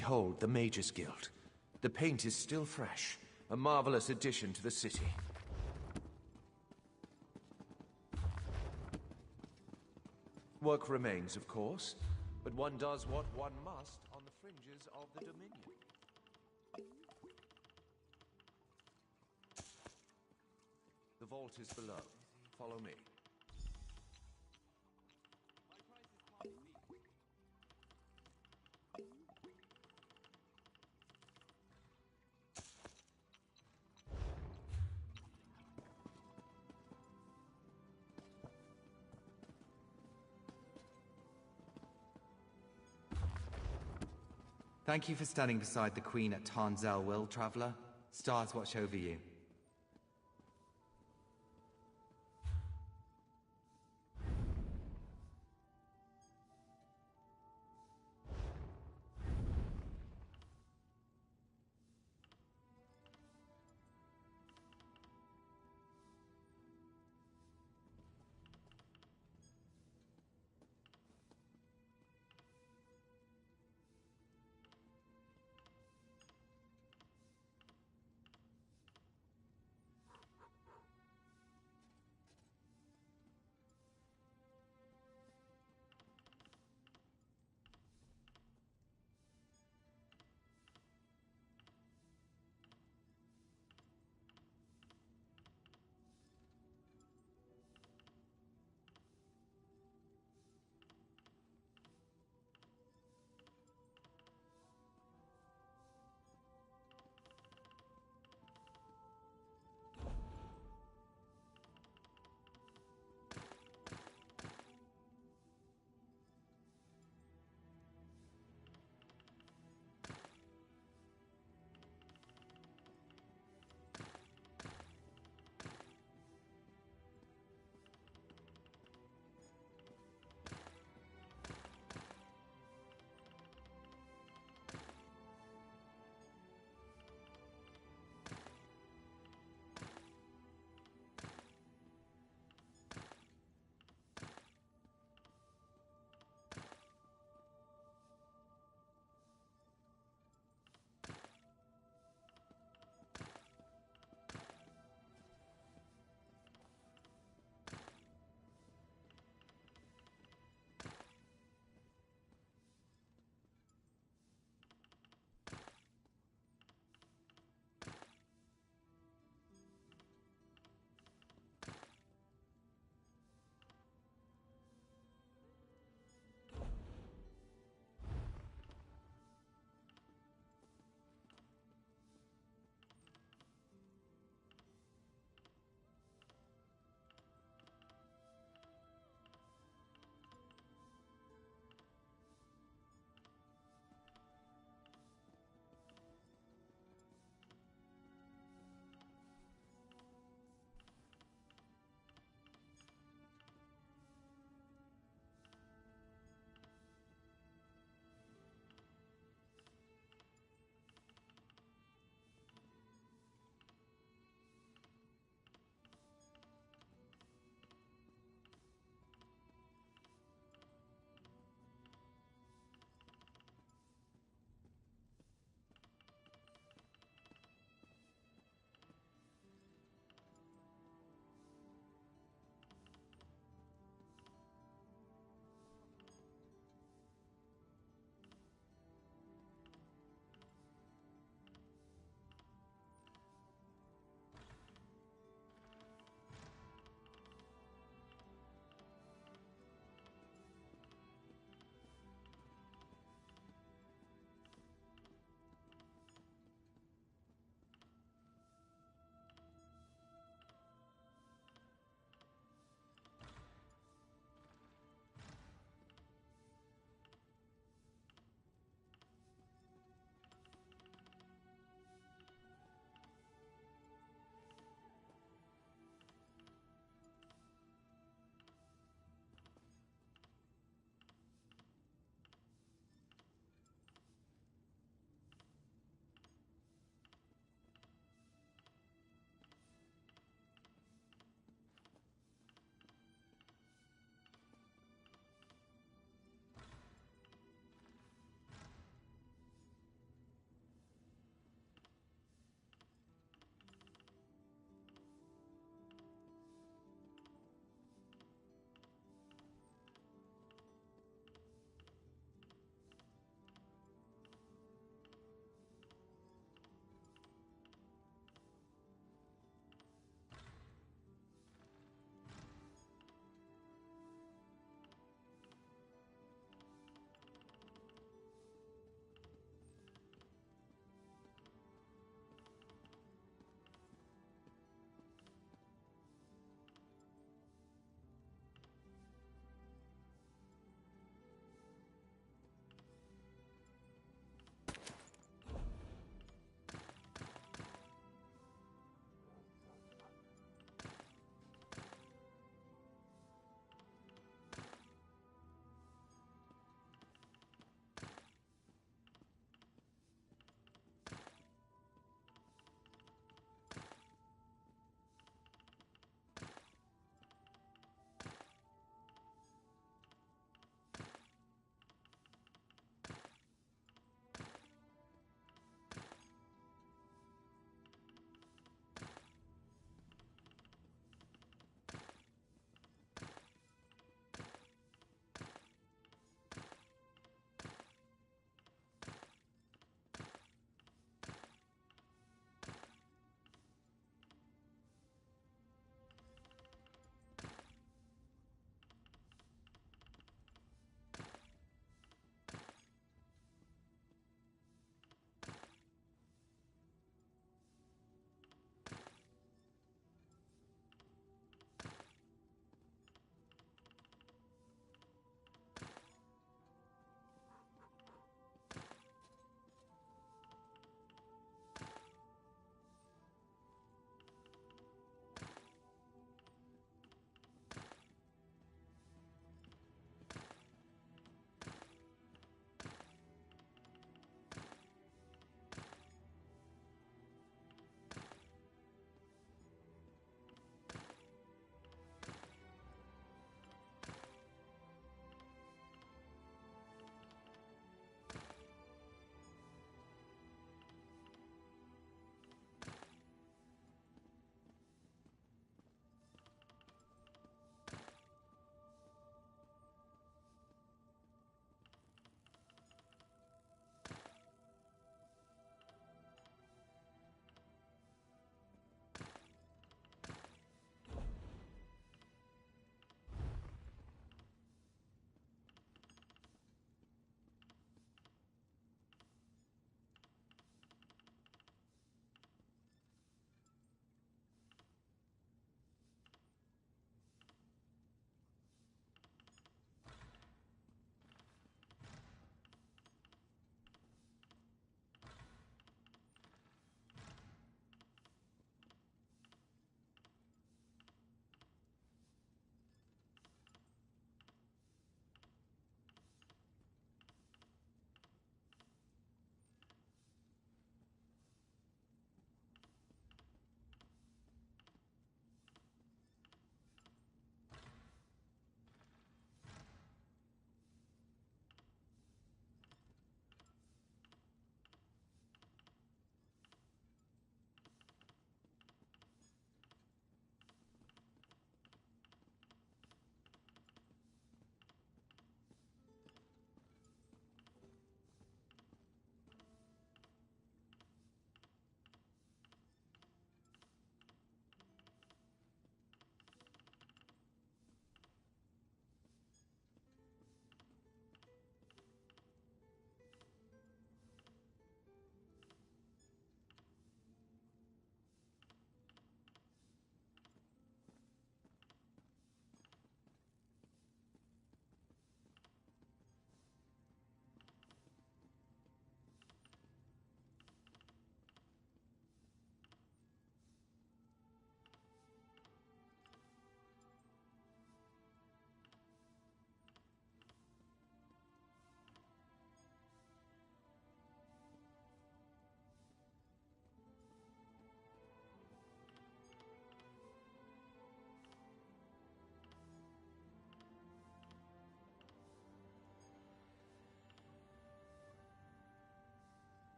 Behold, the Mages Guild. The paint is still fresh, a marvelous addition to the city. Work remains, of course, but one does what one must on the fringes of the Dominion. The vault is below. Follow me. Thank you for standing beside the Queen at Tarn Zelwyl, Traveler. Stars watch over you.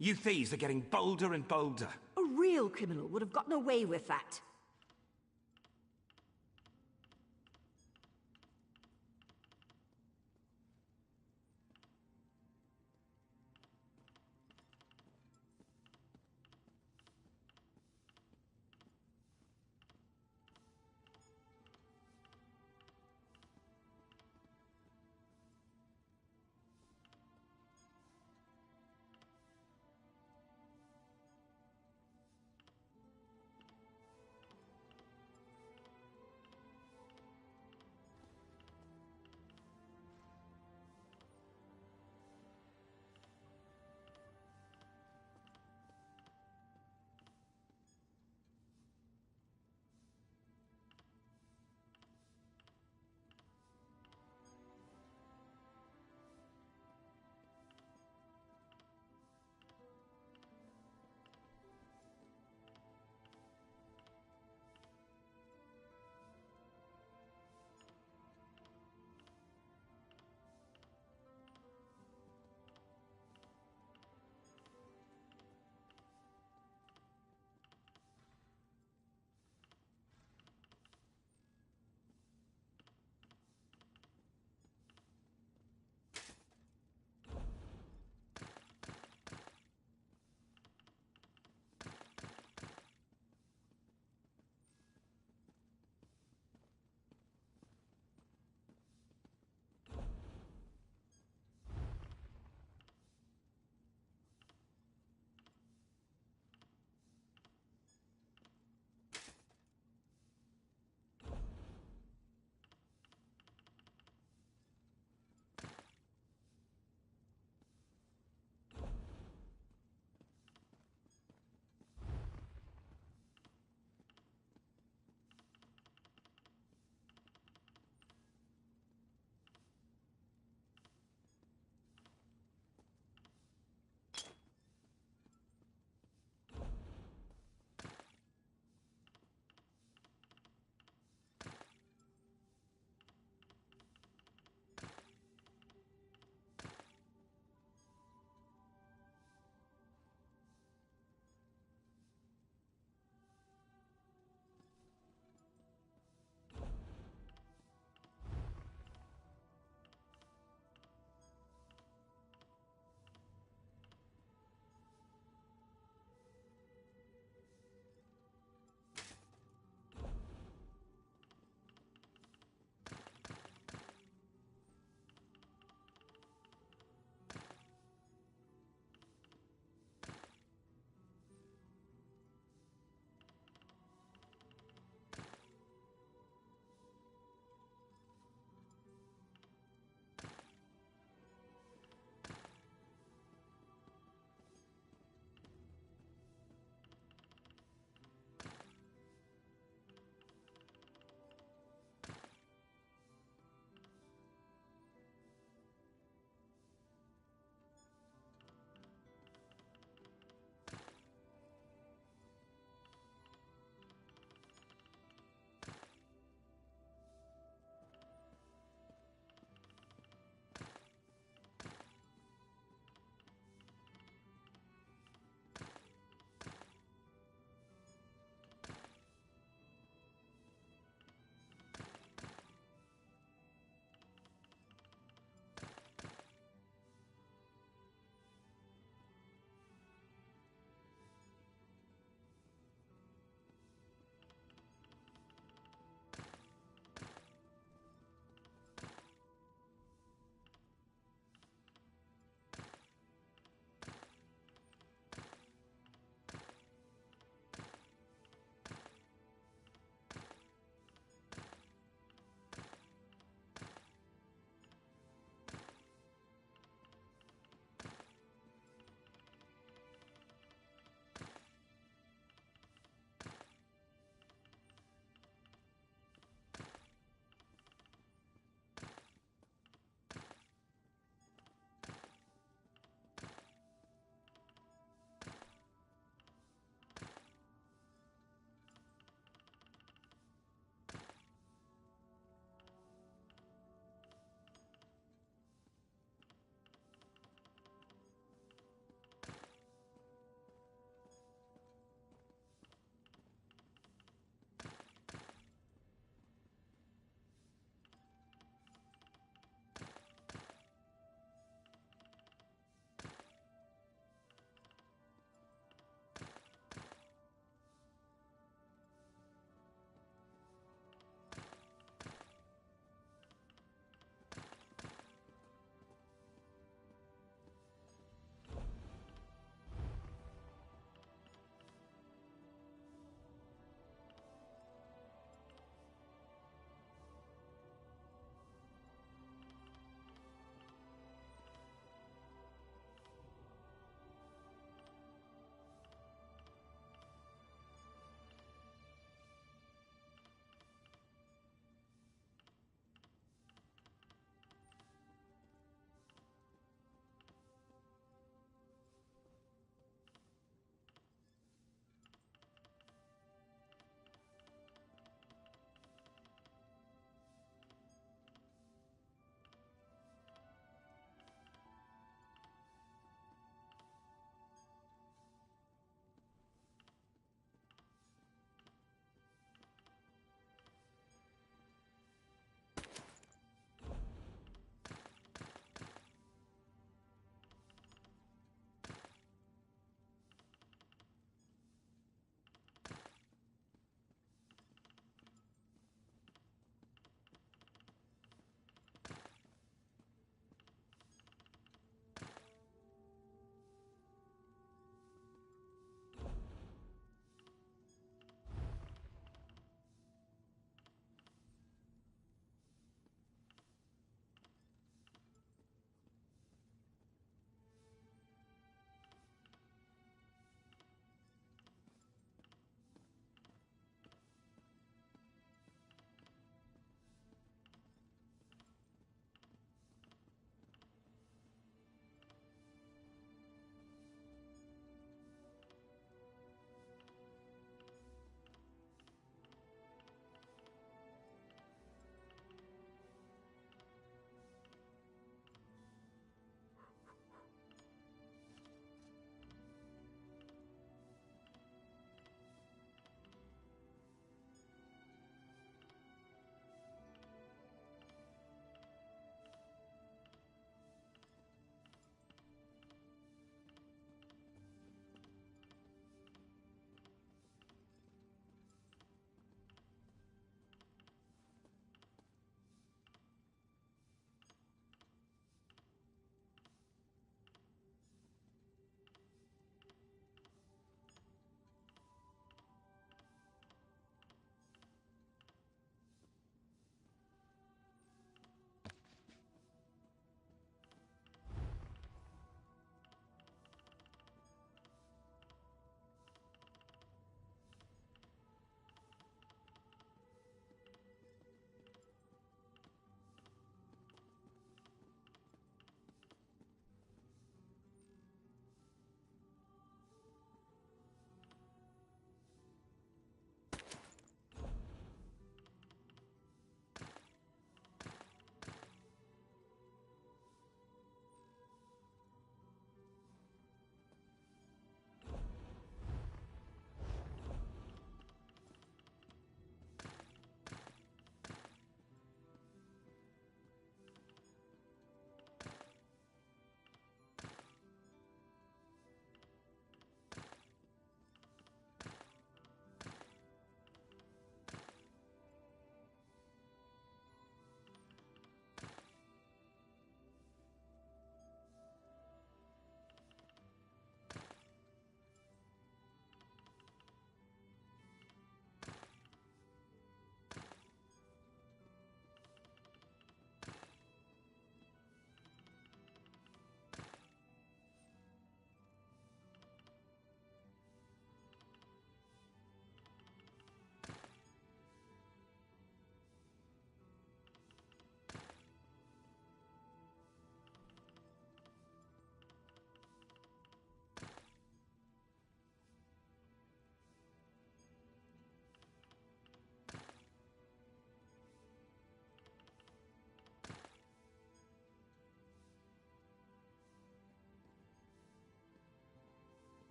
You thieves are getting bolder and bolder. A real criminal would have gotten away with that.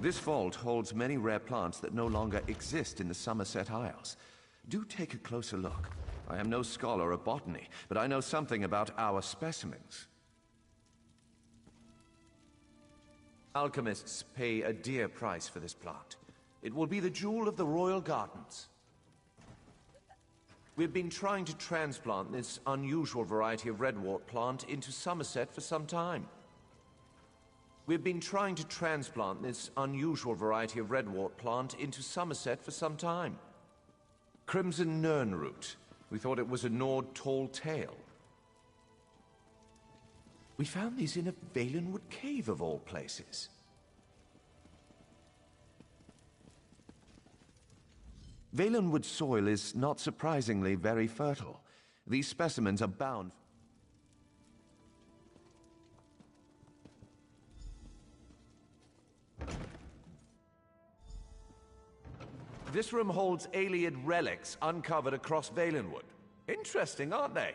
This vault holds many rare plants that no longer exist in the Somerset Isles. Do take a closer look. I am no scholar of botany, but I know something about our specimens. Alchemists pay a dear price for this plant. It will be the jewel of the royal gardens. We've been trying to transplant this unusual variety of redwort plant into Somerset for some time. We've been trying to transplant this unusual variety of redwort plant into Somerset for some time. Crimson Nernroot. We thought it was a gnawed tall tale. We found these in a Valenwood cave of all places. Valenwood soil is not surprisingly very fertile. These specimens are bound. This room holds Ayleid relics uncovered across Valenwood. Interesting, aren't they?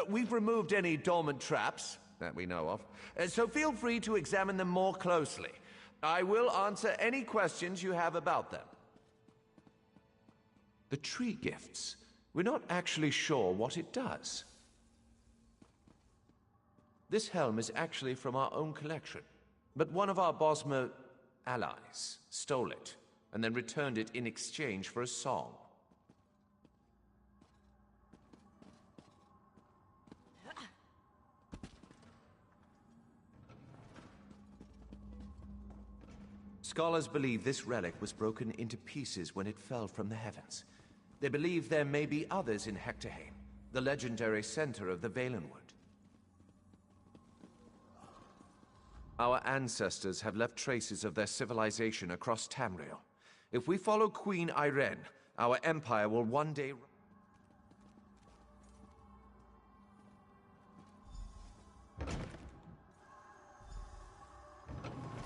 We've removed any dormant traps that we know of, so feel free to examine them more closely. I will answer any questions you have about them. The tree gifts. We're not actually sure what it does. This helm is actually from our own collection, but one of our Bosmer allies stole it and then returned it in exchange for a song. Scholars believe this relic was broken into pieces when it fell from the heavens. They believe there may be others in Hectorheim, the legendary center of the Valenwood. Our ancestors have left traces of their civilization across Tamriel. If we follow Queen Irene, our empire will one day...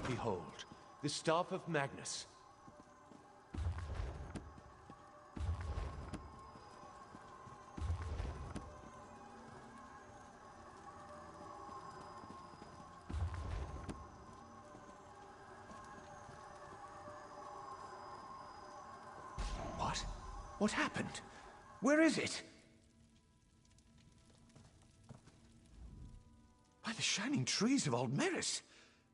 Behold, the Staff of Magnus. What? What happened? Where is it? By the shining trees of Aldmeris,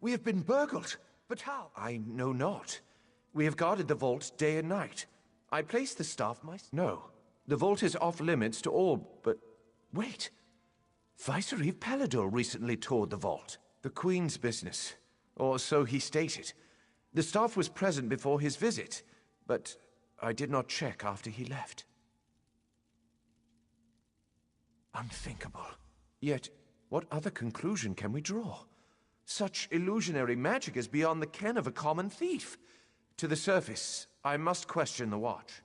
we have been burgled. But how? I know not. We have guarded the vault day and night. I placed the staff myself. No, the vault is off limits to all, but wait. Vicereeve Palador recently toured the vault. The Queen's business, or so he stated. The staff was present before his visit, but I did not check after he left. Unthinkable. Yet, what other conclusion can we draw? Such illusionary magic is beyond the ken of a common thief. To the surface, I must question the watch.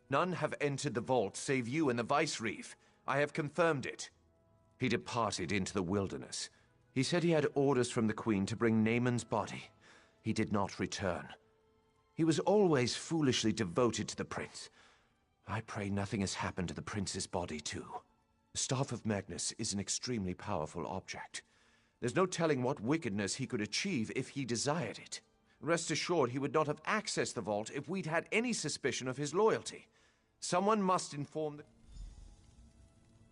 None have entered the vault save you and the Vicereeve. I have confirmed it. He departed into the wilderness. He said he had orders from the Queen to bring Naaman's body. He did not return. He was always foolishly devoted to the prince. I pray nothing has happened to the prince's body, too. The Staff of Magnus is an extremely powerful object. There's no telling what wickedness he could achieve if he desired it. Rest assured he would not have accessed the vault if we'd had any suspicion of his loyalty. Someone must inform the...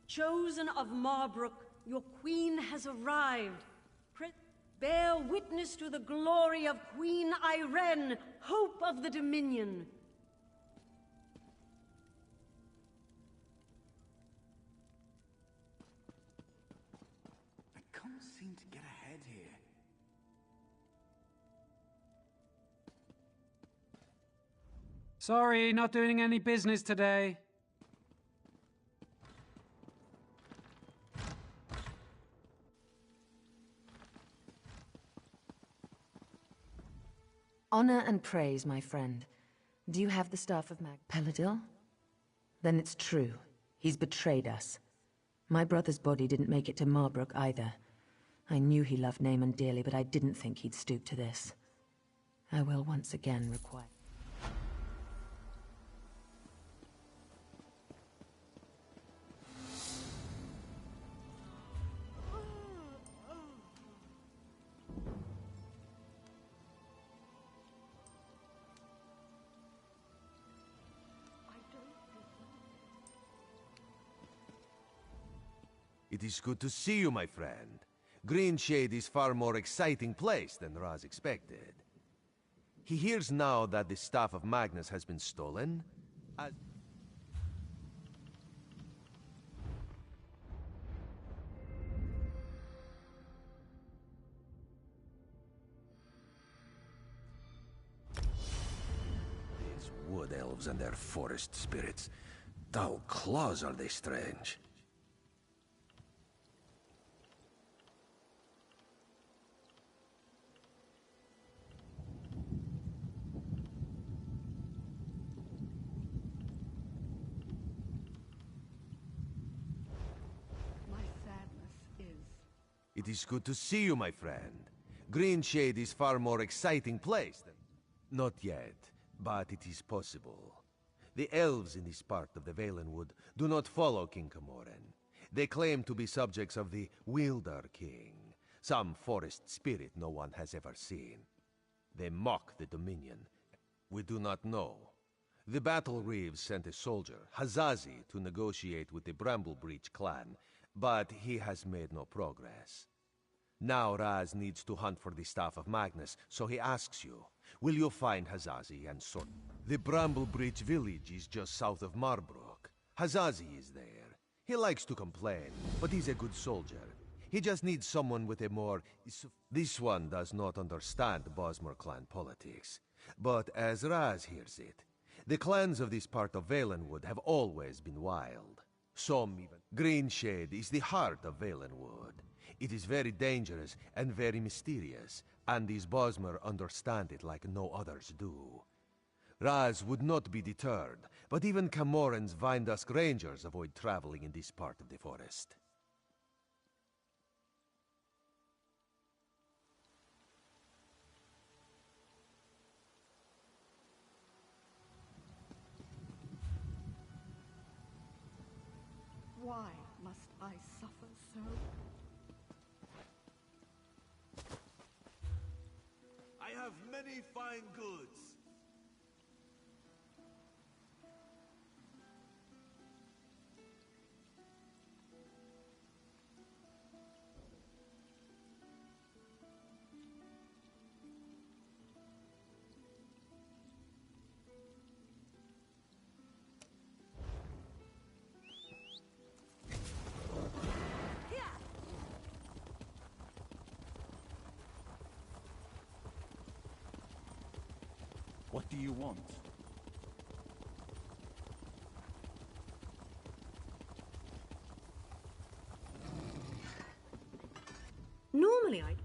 Chosen of Marbrook, your queen has arrived. Bear witness to the glory of Queen Irene, hope of the Dominion. I can't seem to get ahead here. Sorry, not doing any business today. Honor and praise, my friend. Do you have the Staff of Paladil? Then it's true. He's betrayed us. My brother's body didn't make it to Marbrook either. I knew he loved Naaman dearly, but I didn't think he'd stoop to this. I will once again require... It is good to see you, my friend. Greenshade is far more exciting place than Raz expected. He hears now that the Staff of Magnus has been stolen. These wood elves and their forest spirits. Dull claws are they strange. It is good to see you, my friend. Greenshade is far more exciting place than... Not yet, but it is possible. The elves in this part of the Valenwood do not follow King Camoran. They claim to be subjects of the Wilder King, some forest spirit no one has ever seen. They mock the Dominion. We do not know. The Battle Reeves sent a soldier, Hazazi, to negotiate with the Bramblebreach clan, but he has made no progress. Now Raz needs to hunt for the Staff of Magnus, so he asks you, will you find Hazazi and sort... The Bramblebreach village is just south of Marbrook. Hazazi is there. He likes to complain, but he's a good soldier. He just needs someone with a more... This one does not understand Bosmer clan politics. But as Raz hears it, the clans of this part of Valenwood have always been wild. Some even... Greenshade is the heart of Valenwood. It is very dangerous and very mysterious, and these Bosmer understand it like no others do. Raz would not be deterred, but even Camoran's Vindusk Rangers avoid traveling in this part of the forest. Why must I suffer so? I have many fine goods. What do you want? Normally I...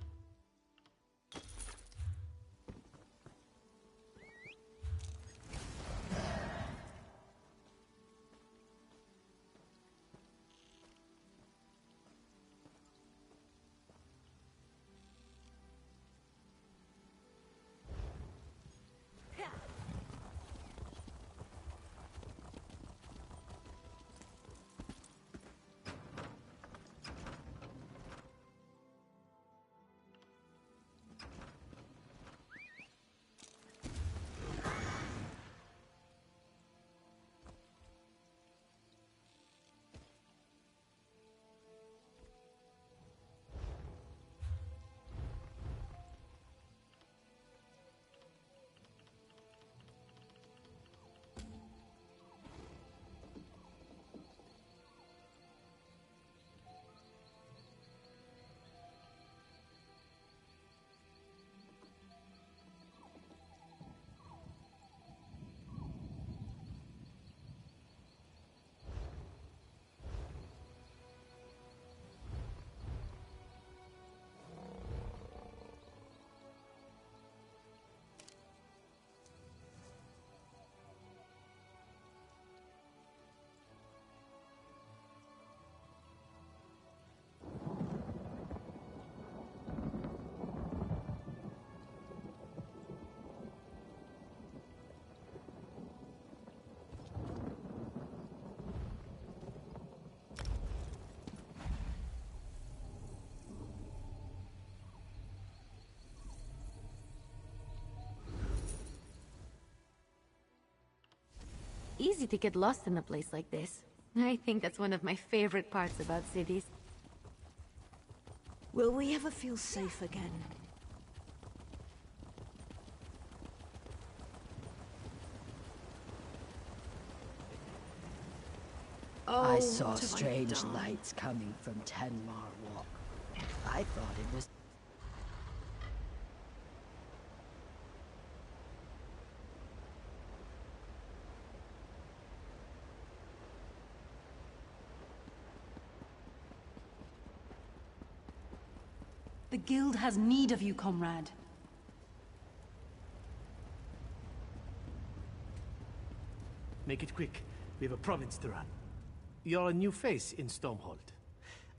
easy to get lost in a place like this. I think that's one of my favorite parts about cities. Will we ever feel safe again? I saw strange lights coming from Tenmar Walk. I thought it was... The guild has need of you, comrade. Make it quick. We have a province to run. You're a new face in Stormhold.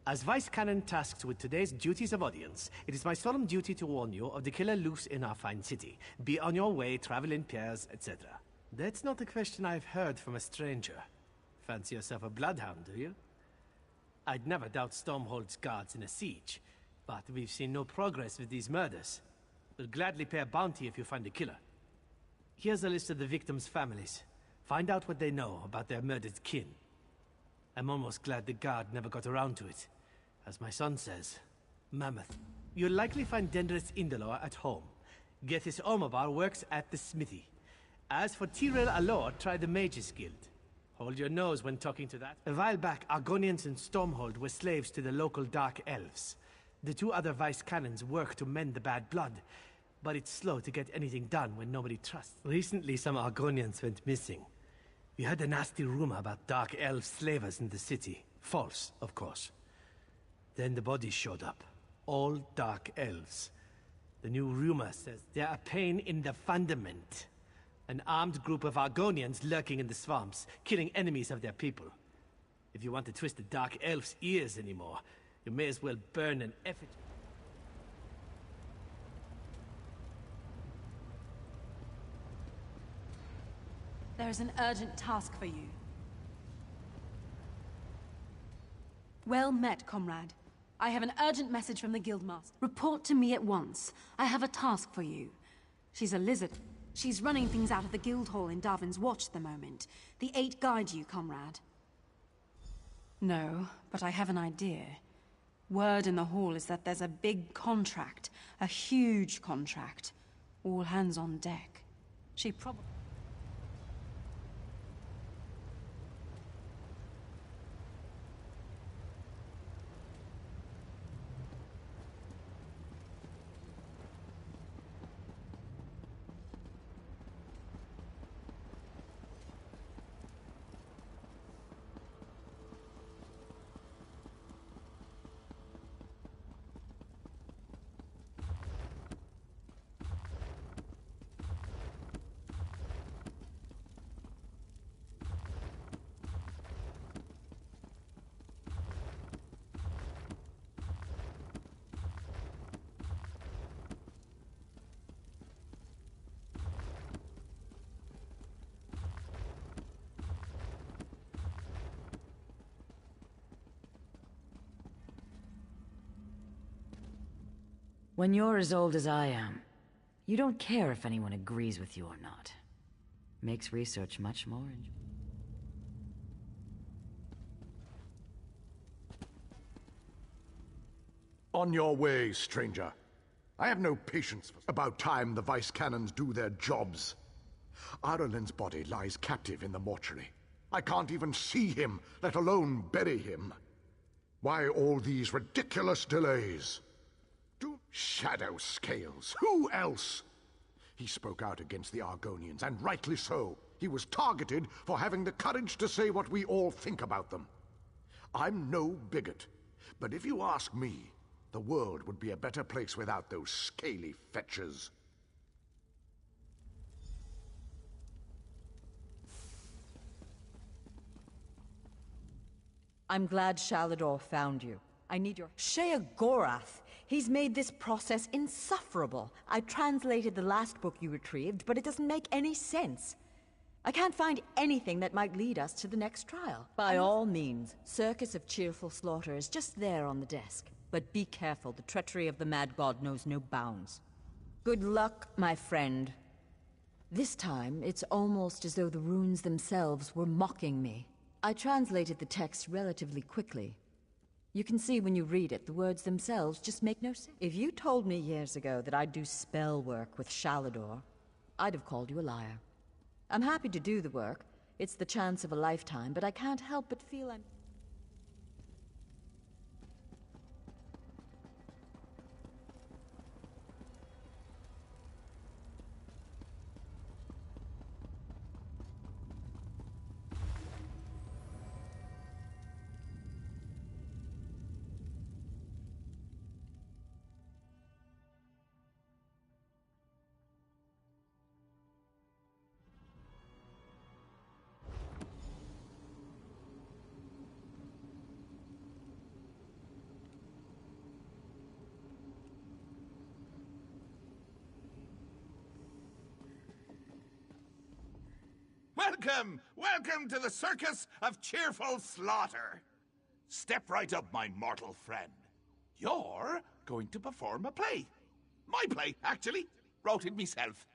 As Vice Canon tasked with today's duties of audience, it is my solemn duty to warn you of the killer loose in our fine city. Be on your way, travel in pairs, etc. That's not a question I've heard from a stranger. Fancy yourself a bloodhound, do you? I'd never doubt Stormhold's guards in a siege, but we've seen no progress with these murders. We'll gladly pay a bounty if you find the killer. Here's a list of the victims' families. Find out what they know about their murdered kin. I'm almost glad the guard never got around to it. As my son says, Mammoth. You'll likely find Dendris Indolor at home. Gethys Ormabar works at the smithy. As for Tyrell Alor, try the Mages Guild. Hold your nose when talking to that. A while back, Argonians and Stormhold were slaves to the local Dark Elves. The two other Vice Canons work to mend the bad blood, but it's slow to get anything done when nobody trusts. Recently, some Argonians went missing. We heard a nasty rumor about Dark Elf slavers in the city. False, of course. Then the bodies showed up. All Dark Elves. The new rumor says they're a pain in the fundament. An armed group of Argonians lurking in the swamps, killing enemies of their people. If you want to twist the Dark Elf's ears anymore, you may as well burn an effort. There is an urgent task for you. Well met, comrade. I have an urgent message from the Guildmaster. Report to me at once. I have a task for you. She's a lizard. She's running things out of the guild hall in Darwin's Watch at the moment. The Eight guide you, comrade. No, but I have an idea. Word in the hall is that there's a big contract. A huge contract. All hands on deck. She probably... When you're as old as I am, you don't care if anyone agrees with you or not. Makes research much more enjoyable. On your way, stranger. I have no patience for... About time the Vice Canons do their jobs. Ireland's body lies captive in the mortuary. I can't even see him, let alone bury him. Why all these ridiculous delays? To Shadow Scales, who else? He spoke out against the Argonians, and rightly so. He was targeted for having the courage to say what we all think about them. I'm no bigot, but if you ask me, the world would be a better place without those scaly fetchers. I'm glad Shalador found you. I need your... Sheogorath! He's made this process insufferable. I translated the last book you retrieved, but it doesn't make any sense. I can't find anything that might lead us to the next trial. By all means, Circus of Cheerful Slaughter is just there on the desk. But be careful, the treachery of the Mad God knows no bounds. Good luck, my friend. This time, it's almost as though the runes themselves were mocking me. I translated the text relatively quickly. You can see when you read it, the words themselves just make no sense. If you told me years ago that I'd do spell work with Shalador, I'd have called you a liar. I'm happy to do the work. It's the chance of a lifetime, but I can't help but feel I'm... Welcome! Welcome to the circus of cheerful slaughter! Step right up, my mortal friend. You're going to perform a play. My play, actually. Wrote it myself.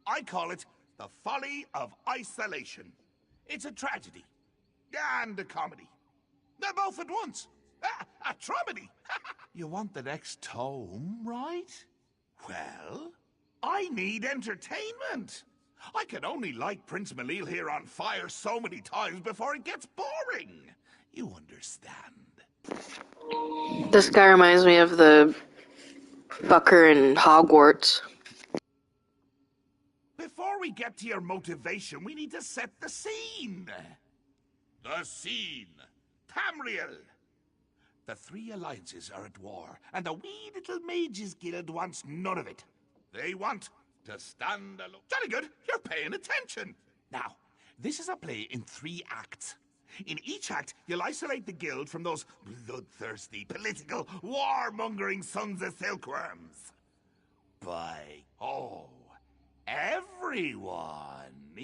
I call it The Folly of Isolation. It's a tragedy. And a comedy. They're both at once. A tromedy. You want the next tome, right? Well, I need entertainment. I can only light Prince Malil here on fire so many times before it gets boring. You understand? This guy reminds me of the fucker in Hogwarts. Before we get to your motivation, we need to set the scene. The scene. Tamriel. The three alliances are at war, and the wee little mages guild wants none of it. They want to stand alone. Jolly good, you're paying attention. Now, this is a play in 3 acts. In each act, you'll isolate the guild from those bloodthirsty, political, warmongering sons of silkworms. Everyone.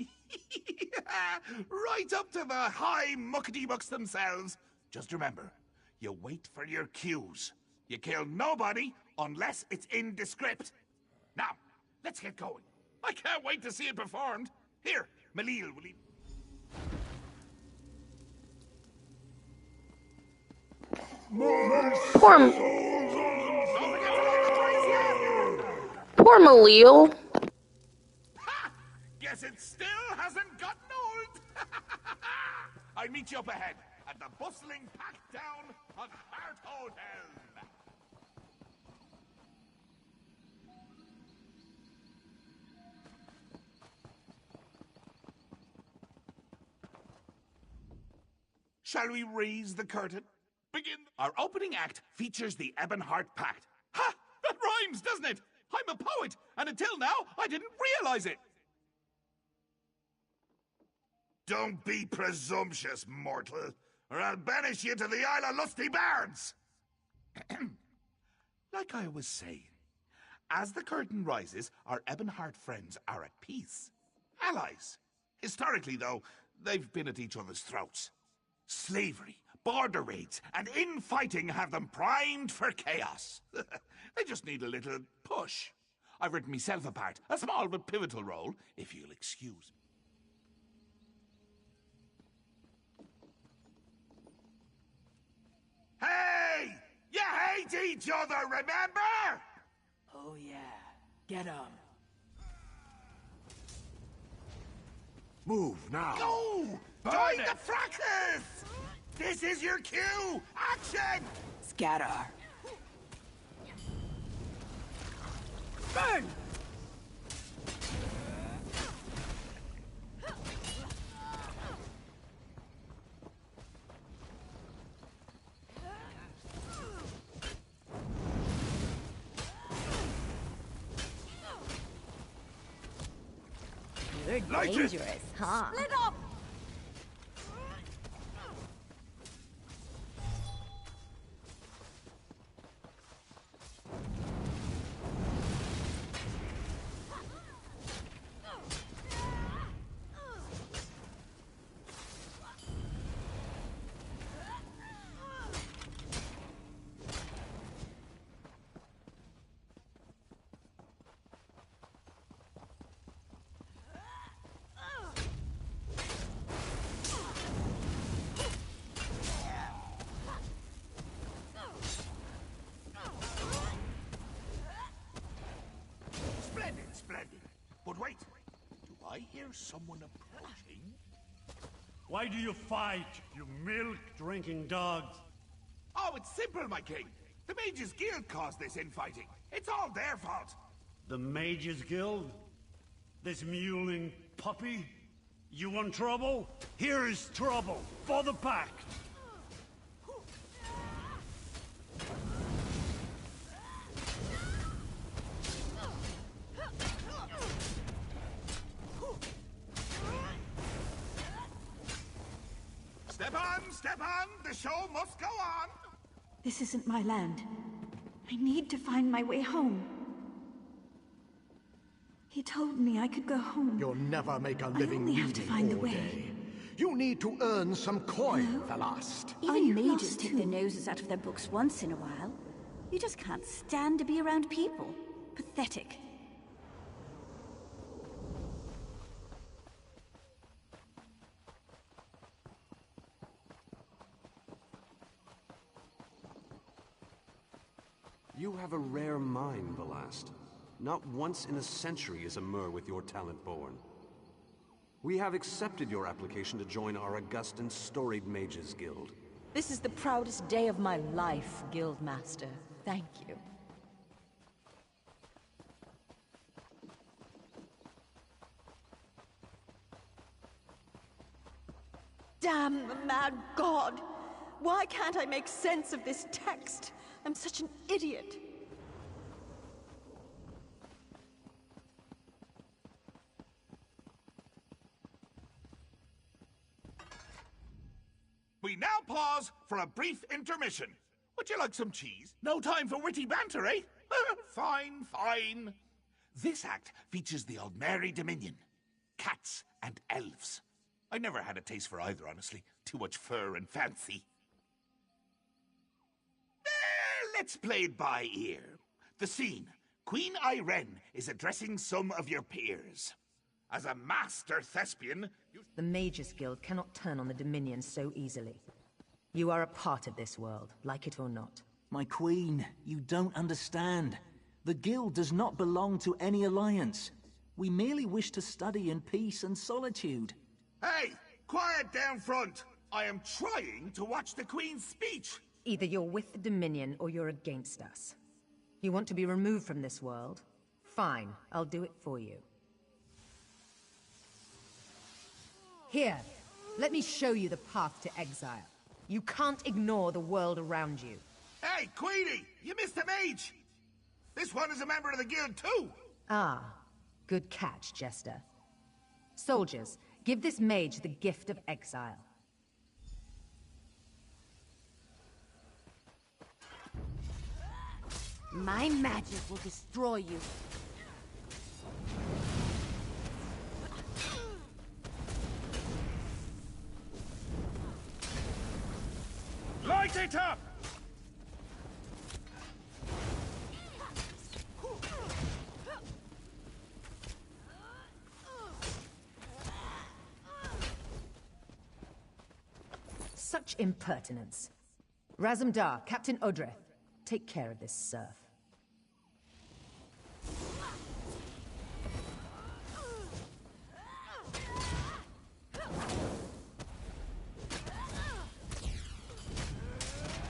Right up to the high muckety-mucks themselves. Just remember, you wait for your cues. You kill nobody unless it's in the script. Now, let's get going. I can't wait to see it performed. Here, Malil, will you... Poor Malil. Ha! Guess it still hasn't gotten old. I'll meet you up ahead at the bustling packed down of Hart Hotel. Shall we raise the curtain? Begin. Our opening act features the Ebonheart Pact. Ha! That rhymes, doesn't it? I'm a poet, and until now, I didn't realize it. Don't be presumptuous, mortal, or I'll banish you to the Isle of Lusty Bards. Like I was saying, as the curtain rises, our Ebonheart friends are at peace. Allies. Historically, though, they've been at each other's throats. Slavery, border raids, and infighting have them primed for chaos. They just need a little push. I've written myself a part, a small but pivotal role, if you'll excuse me. Hey! You hate each other, remember? Oh yeah, get 'em. Move now. Go! Join the fracas! This is your cue! Action! Scatter. Burn! You're dangerous, huh? Split up! but wait. Do I hear someone approaching? Why do you fight, you milk-drinking dogs? Oh, it's simple, my king. The Mages Guild caused this infighting. It's all their fault. The Mages Guild? This mewling puppy? You want trouble? Here is trouble, for the Pact! Step on! The show must go on! This isn't my land. I need to find my way home. He told me I could go home. You'll never make a living I only have to find the way. day. You need to earn some coin, Thalast. Even mages take their noses out of their books once in a while. You just can't stand to be around people. Pathetic. You have a rare mind, Belast. Not once in a century is a Mer with your talent born. We have accepted your application to join our august and storied Mages Guild. This is the proudest day of my life, Guildmaster. Thank you. Damn the mad god! Why can't I make sense of this text? I'm such an idiot. We now pause for a brief intermission. Would you like some cheese? No time for witty banter, eh? Fine, fine. This act features the Aldmeri Dominion. Cats and elves. I never had a taste for either, honestly. Too much fur and fancy. Let's play it by ear. The scene. Queen Irene is addressing some of your peers. As a master thespian, The Mages Guild cannot turn on the Dominion so easily. You are a part of this world, like it or not. My queen, you don't understand. The Guild does not belong to any alliance. We merely wish to study in peace and solitude. Hey! Quiet down front! I am trying to watch the Queen's speech! Either you're with the Dominion or you're against us. You want to be removed from this world? Fine, I'll do it for you. Here, let me show you the path to exile. You can't ignore the world around you. Hey, Queenie! You missed a mage! This one is a member of the Guild too! Ah, good catch, Jester. Soldiers, give this mage the gift of exile. My magic will destroy you. Light it up! Such impertinence. Razumdar, Captain Odreth, take care of this serf.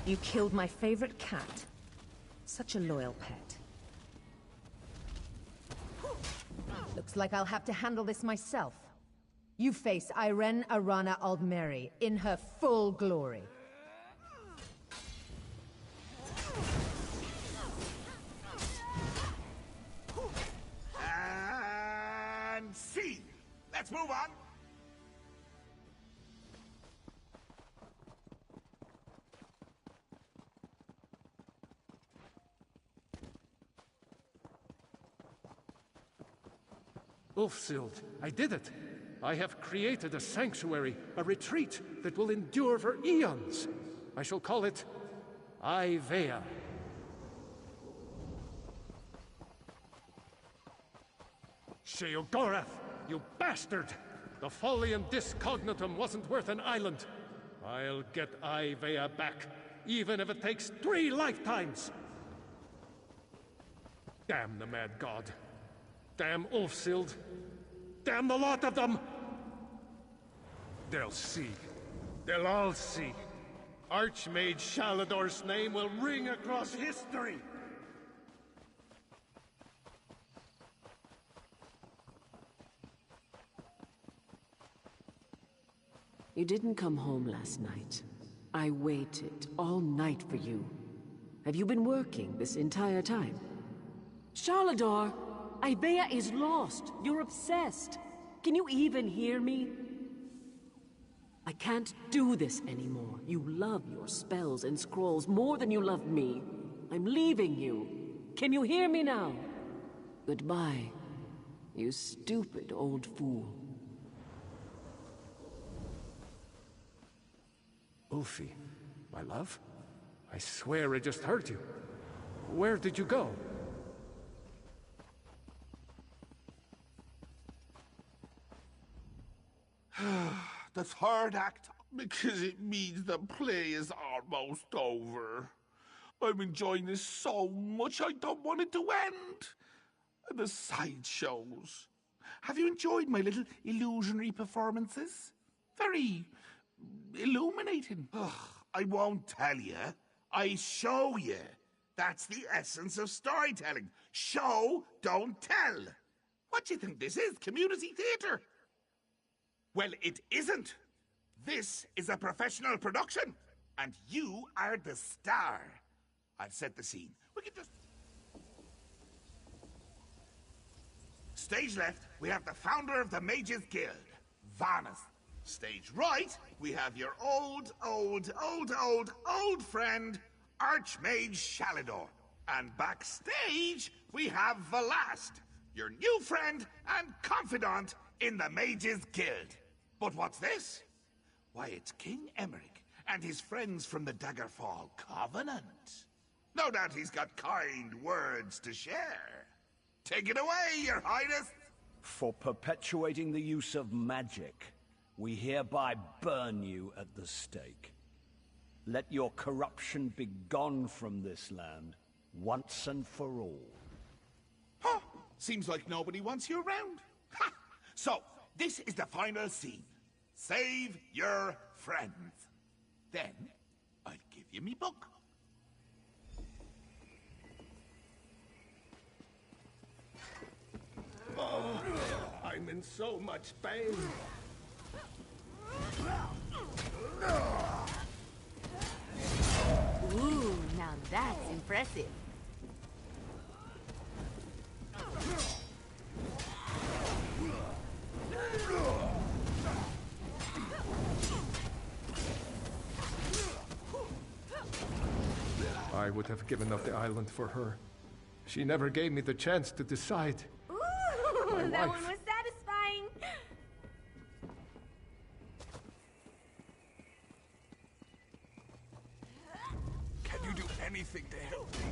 You killed my favorite cat. Such a loyal pet. Looks like I'll have to handle this myself. You face Irene Arana Aldmeri in her full glory. And see! Let's move on! Ulfsild, I did it. I have created a sanctuary, a retreat that will endure for eons. I shall call it Ivea. Sheogorath, you bastard! The Folium Discognatum wasn't worth an island. I'll get Ivea back, even if it takes 3 lifetimes! Damn the mad god. Damn Ulfsild. Damn the lot of them! They'll see. They'll all see. Archmage Shalador's name will ring across history! You didn't come home last night. I waited all night for you. Have you been working this entire time? Shalador! Ivea is lost! You're obsessed! Can you even hear me? I can't do this anymore. You love your spells and scrolls more than you love me. I'm leaving you. Can you hear me now? Goodbye, you stupid old fool. Ulfi, my love? I swear I just heard you. Where did you go? The third act, because it means the play is almost over. I'm enjoying this so much I don't want it to end. And the sideshows. Have you enjoyed my little illusionary performances? Very illuminating. Ugh, I won't tell you. I show you. That's the essence of storytelling. Show, don't tell. What do you think this is? Community theatre? Well, it isn't. This is a professional production, and you are the star. I've set the scene. We can just... Stage left, we have the founder of the Mages Guild, Varnus. Stage right, we have your old friend, Archmage Shalador. And backstage, we have Velast, your new friend and confidant in the Mages Guild. But what's this? Why, it's King Emeric and his friends from the Daggerfall Covenant. No doubt he's got kind words to share. Take it away, Your Highness! For perpetuating the use of magic, we hereby burn you at the stake. Let your corruption be gone from this land, once and for all. Huh, seems like nobody wants you around. Ha! So, this is the final scene. Save your friends. Then, I'll give you me book. Oh, I'm in so much pain. Ooh, now that's impressive. I would have given up the island for her. She never gave me the chance to decide. Ooh, that one was satisfying. Can you do anything to help me?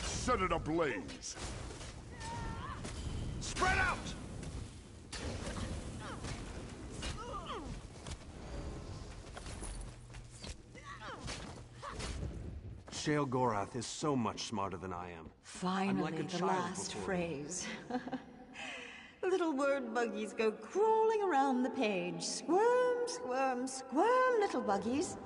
Set it ablaze. Spread out! Sheogorath is so much smarter than I am. Finally, I'm like a the child last before phrase. Little word buggies go crawling around the page. Squirm, squirm, squirm, little buggies.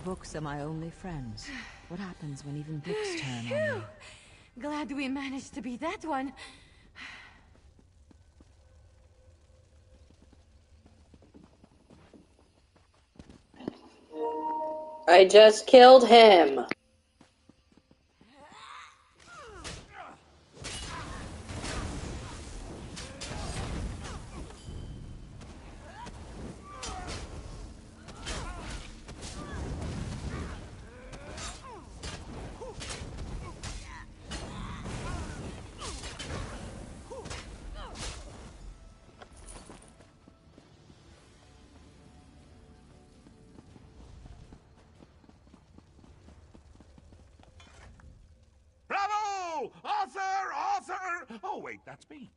Books are my only friends. What happens when even books turn on you? Glad we managed to beat that one. I just killed him. Saucer! Oh, wait, that's me.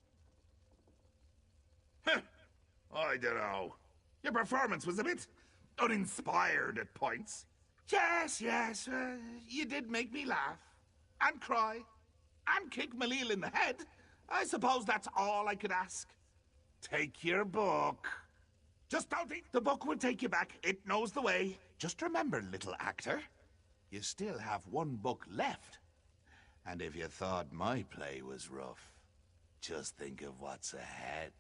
Heh, I don't know. Your performance was a bit uninspired at points. Yes, you did make me laugh. And cry. And kick Malil in the head. I suppose that's all I could ask. Take your book. Just don't think the book will take you back. It knows the way. Just remember, little actor, you still have one book left. And if you thought my play was rough, just think of what's ahead.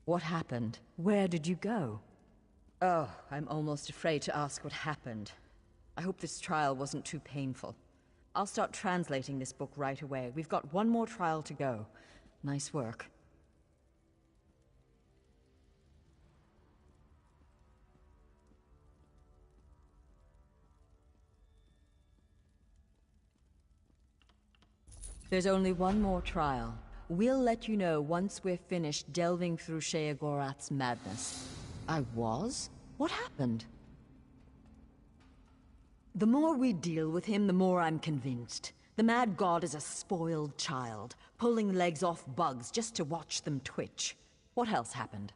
What happened? Where did you go? Oh, I'm almost afraid to ask what happened. I hope this trial wasn't too painful. I'll start translating this book right away. We've got one more trial to go. Nice work. There's only one more trial. We'll let you know once we're finished delving through Sheogorath's madness. I was? What happened? The more we deal with him, the more I'm convinced. The Mad God is a spoiled child, pulling legs off bugs just to watch them twitch. What else happened?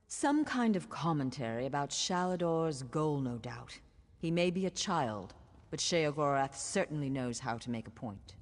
Some kind of commentary about Shalador's goal, no doubt. He may be a child, but Sheogorath certainly knows how to make a point.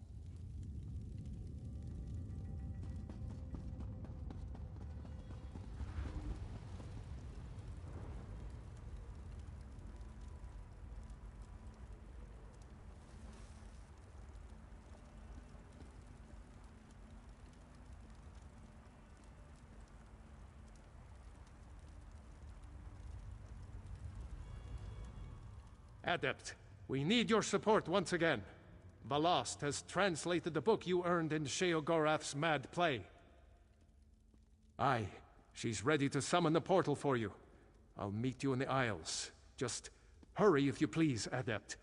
Adept, we need your support once again. Valast has translated the book you earned in Sheogorath's mad play. Aye, she's ready to summon the portal for you. I'll meet you in the Isles. Just hurry if you please, Adept.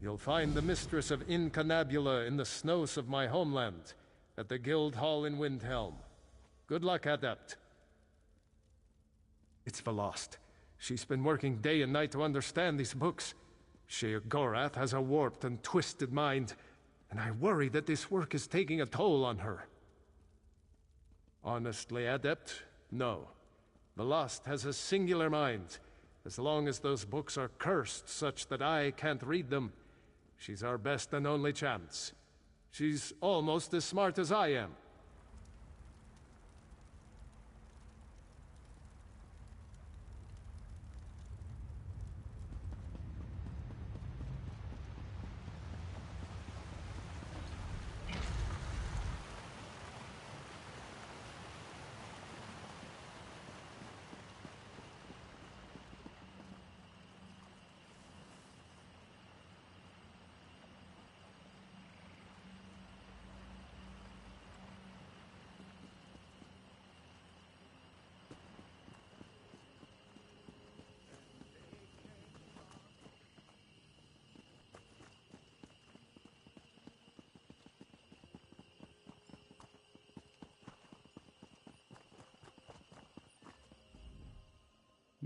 You'll find the Mistress of Incunabula in the snows of my homeland, at the Guild Hall in Windhelm. Good luck, Adept. It's Valast. She's been working day and night to understand these books. Sheogorath has a warped and twisted mind, and I worry that this work is taking a toll on her. Honestly, Adept, no. Valast has a singular mind. As long as those books are cursed such that I can't read them, she's our best and only chance. She's almost as smart as I am.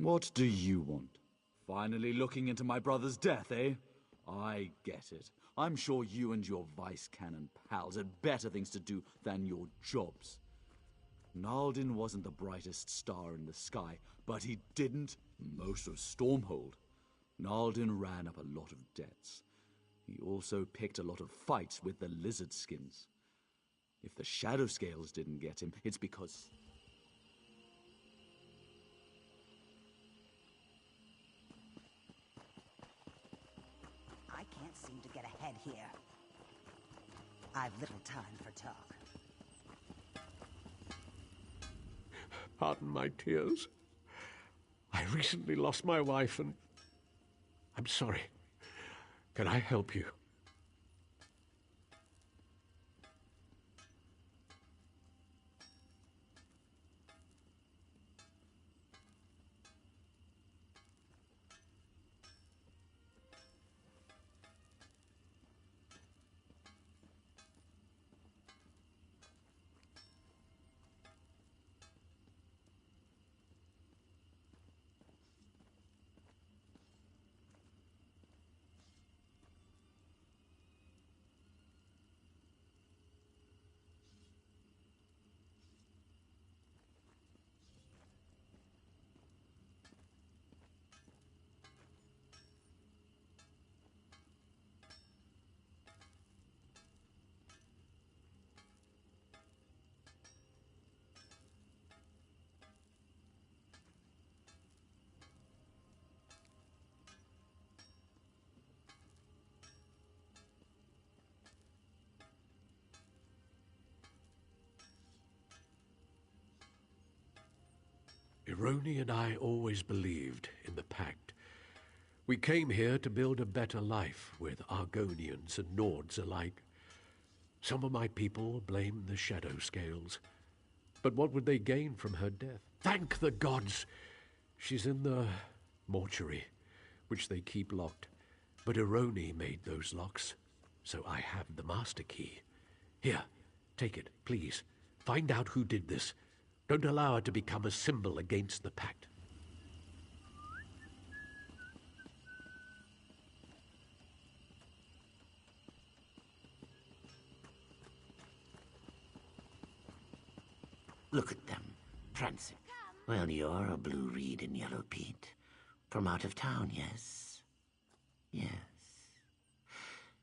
What do you want? Finally looking into my brother's death, eh? I get it. I'm sure you and your Vice Canon pals had better things to do than your jobs. Naldin wasn't the brightest star in the sky, but he didn't most of Stormhold. Naldin ran up a lot of debts. He also picked a lot of fights with the lizard skins. If the Shadow Scales didn't get him, it's because... I can't seem to get ahead here. I've little time for talk. Pardon my tears. I recently lost my wife and I'm sorry. Can I help you? Ironi and I always believed in the Pact. We came here to build a better life with Argonians and Nords alike. Some of my people blame the Shadow Scales. But what would they gain from her death? Thank the gods! She's in the mortuary, which they keep locked. But Ironi made those locks, so I have the master key. Here, take it, please. Find out who did this. Don't allow her to become a symbol against the Pact. Look at them, prancing. Well, you're a Blue Reed and Yellow Pete. From out of town, yes? Yes.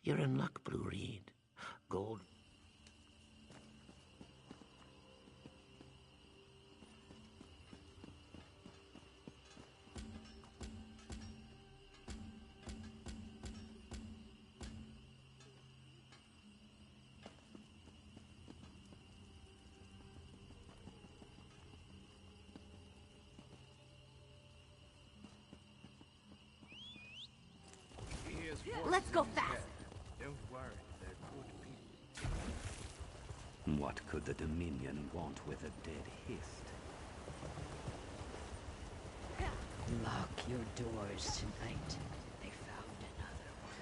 You're in luck, Blue Reed. Gold... Let's go fast. Don't worry, they're good people. What could the Dominion want with a dead Hist? Lock your doors tonight. They found another one.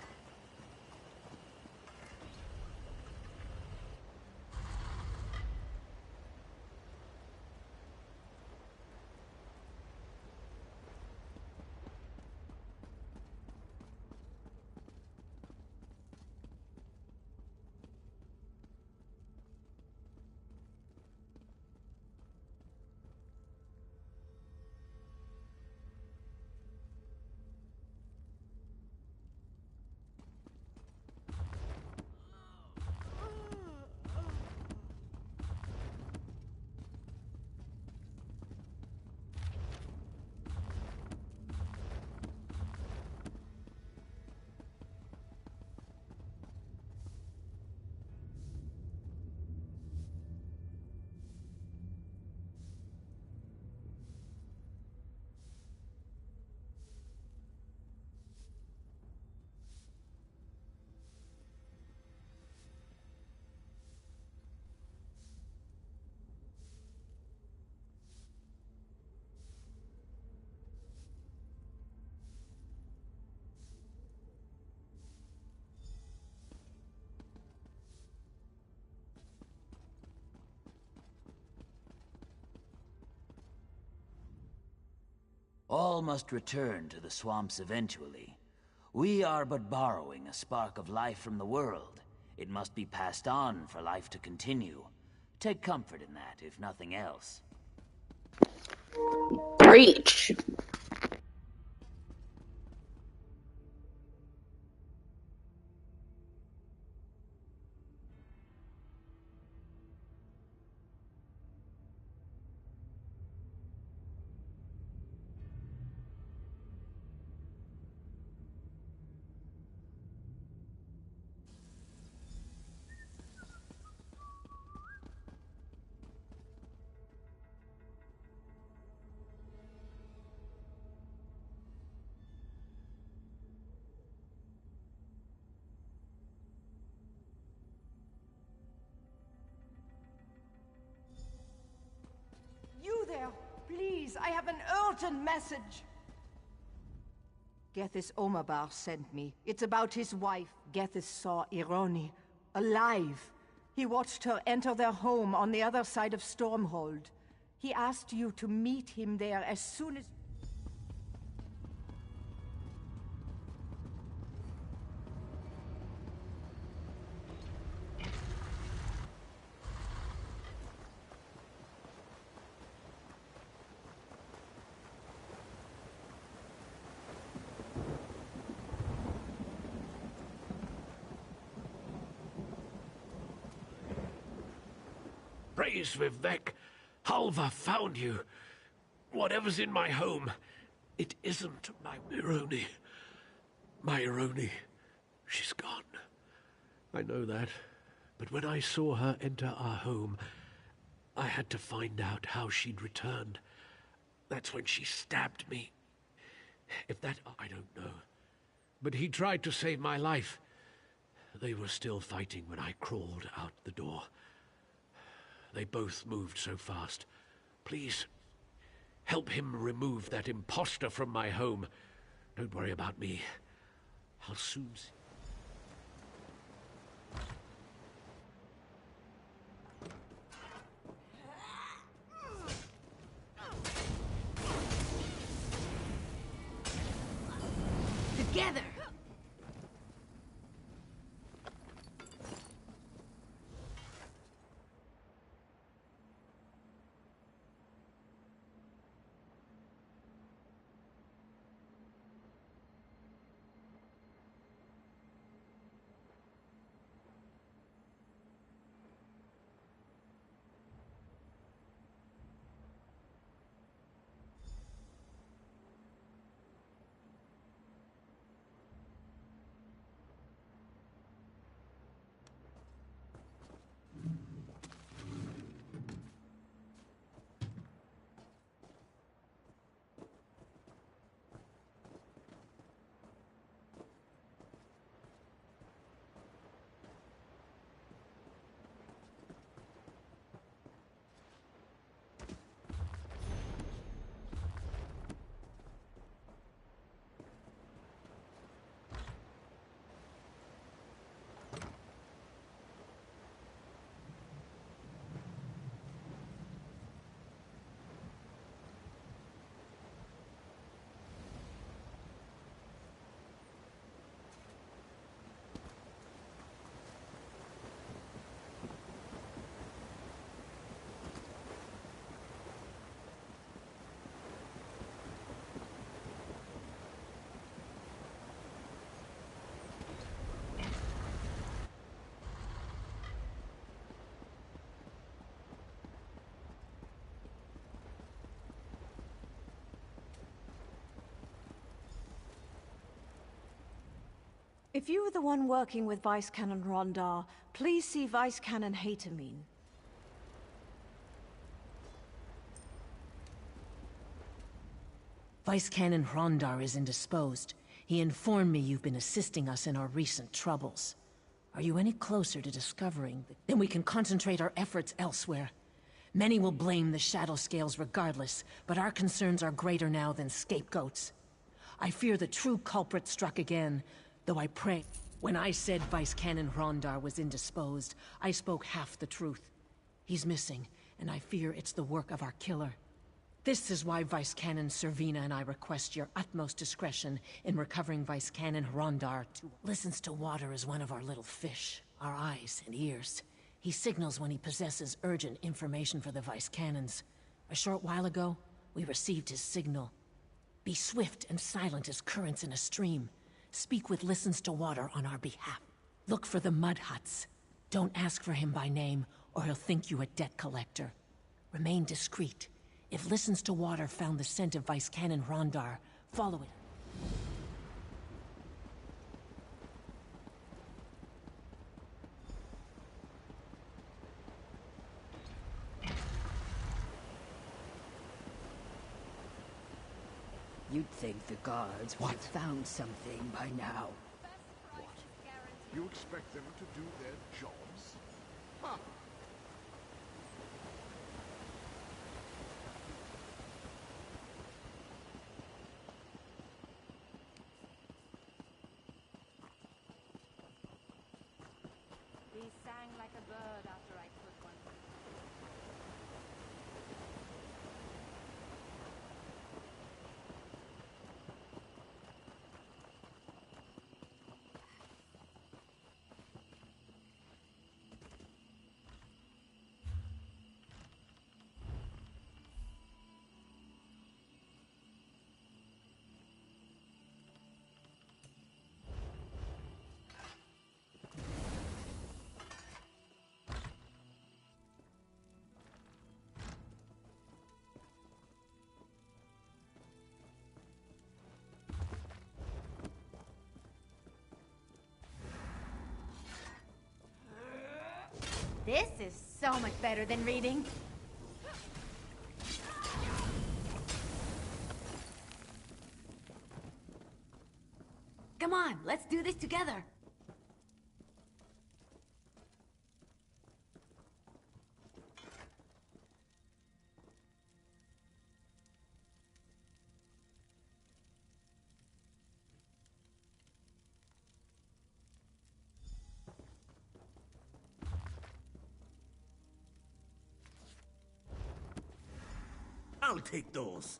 All must return to the swamps eventually. We are but borrowing a spark of life from the world. It must be passed on for life to continue. Take comfort in that, if nothing else. Preach. please, I have an urgent message. Gethys Omabar sent me. It's about his wife. Gethys saw Ironi, alive. He watched her enter their home on the other side of Stormhold. He asked you to meet him there as soon as... Praise Vivek! Halva found you. Whatever's in my home, it isn't my Ironi. My Ironi, she's gone. I know that. But when I saw her enter our home, I had to find out how she'd returned. That's when she stabbed me. If that... I don't know. But he tried to save my life. They were still fighting when I crawled out the door. They both moved so fast. Please, help him remove that imposter from my home. Don't worry about me. I'll soon see. Together! If you were the one working with Vice Canon Rondar, please see Vice Canon Hatamine. Vice Canon Rondar is indisposed. He informed me you've been assisting us in our recent troubles. Are you any closer to discovering that? Then we can concentrate our efforts elsewhere. Many will blame the Shadow Scales regardless, but our concerns are greater now than scapegoats. I fear the true culprit struck again, though I pray. When I said Vice Canon Rondar was indisposed, I spoke half the truth. He's missing, and I fear it's the work of our killer. This is why Vice Canon Servina and I request your utmost discretion in recovering Vice Canon Rondar to... Listens to water as one of our little fish, our eyes and ears. He signals when he possesses urgent information for the Vice Canons. A short while ago, we received his signal. Be swift and silent as currents in a stream. Speak with Listens to Water on our behalf. Look for the mud huts. Don't ask for him by name, or he'll think you a debt collector. Remain discreet. If Listens to Water found the scent of Vice Canon Rondar, follow it. You'd think the guards would have found something by now. What? You expect them to do their jobs? Huh. He sang like a bird after I put one. This is so much better than reading. Come on, let's do this together. I'll take those.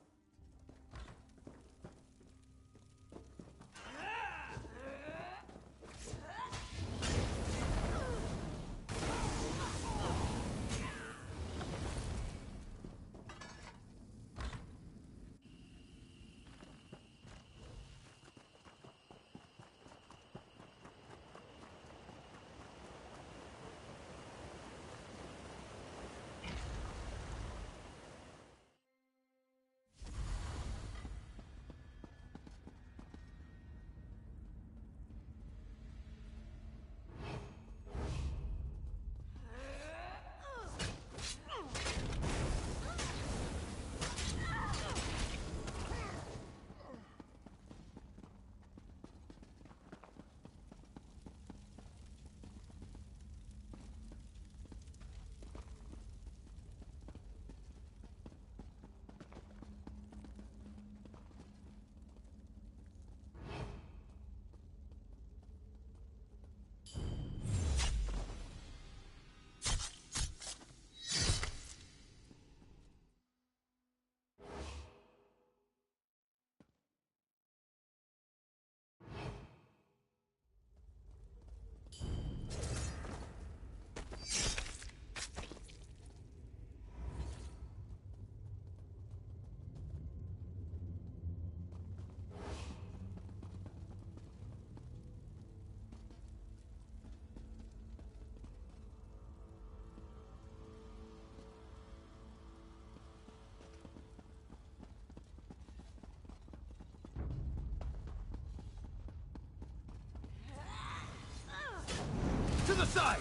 To the side!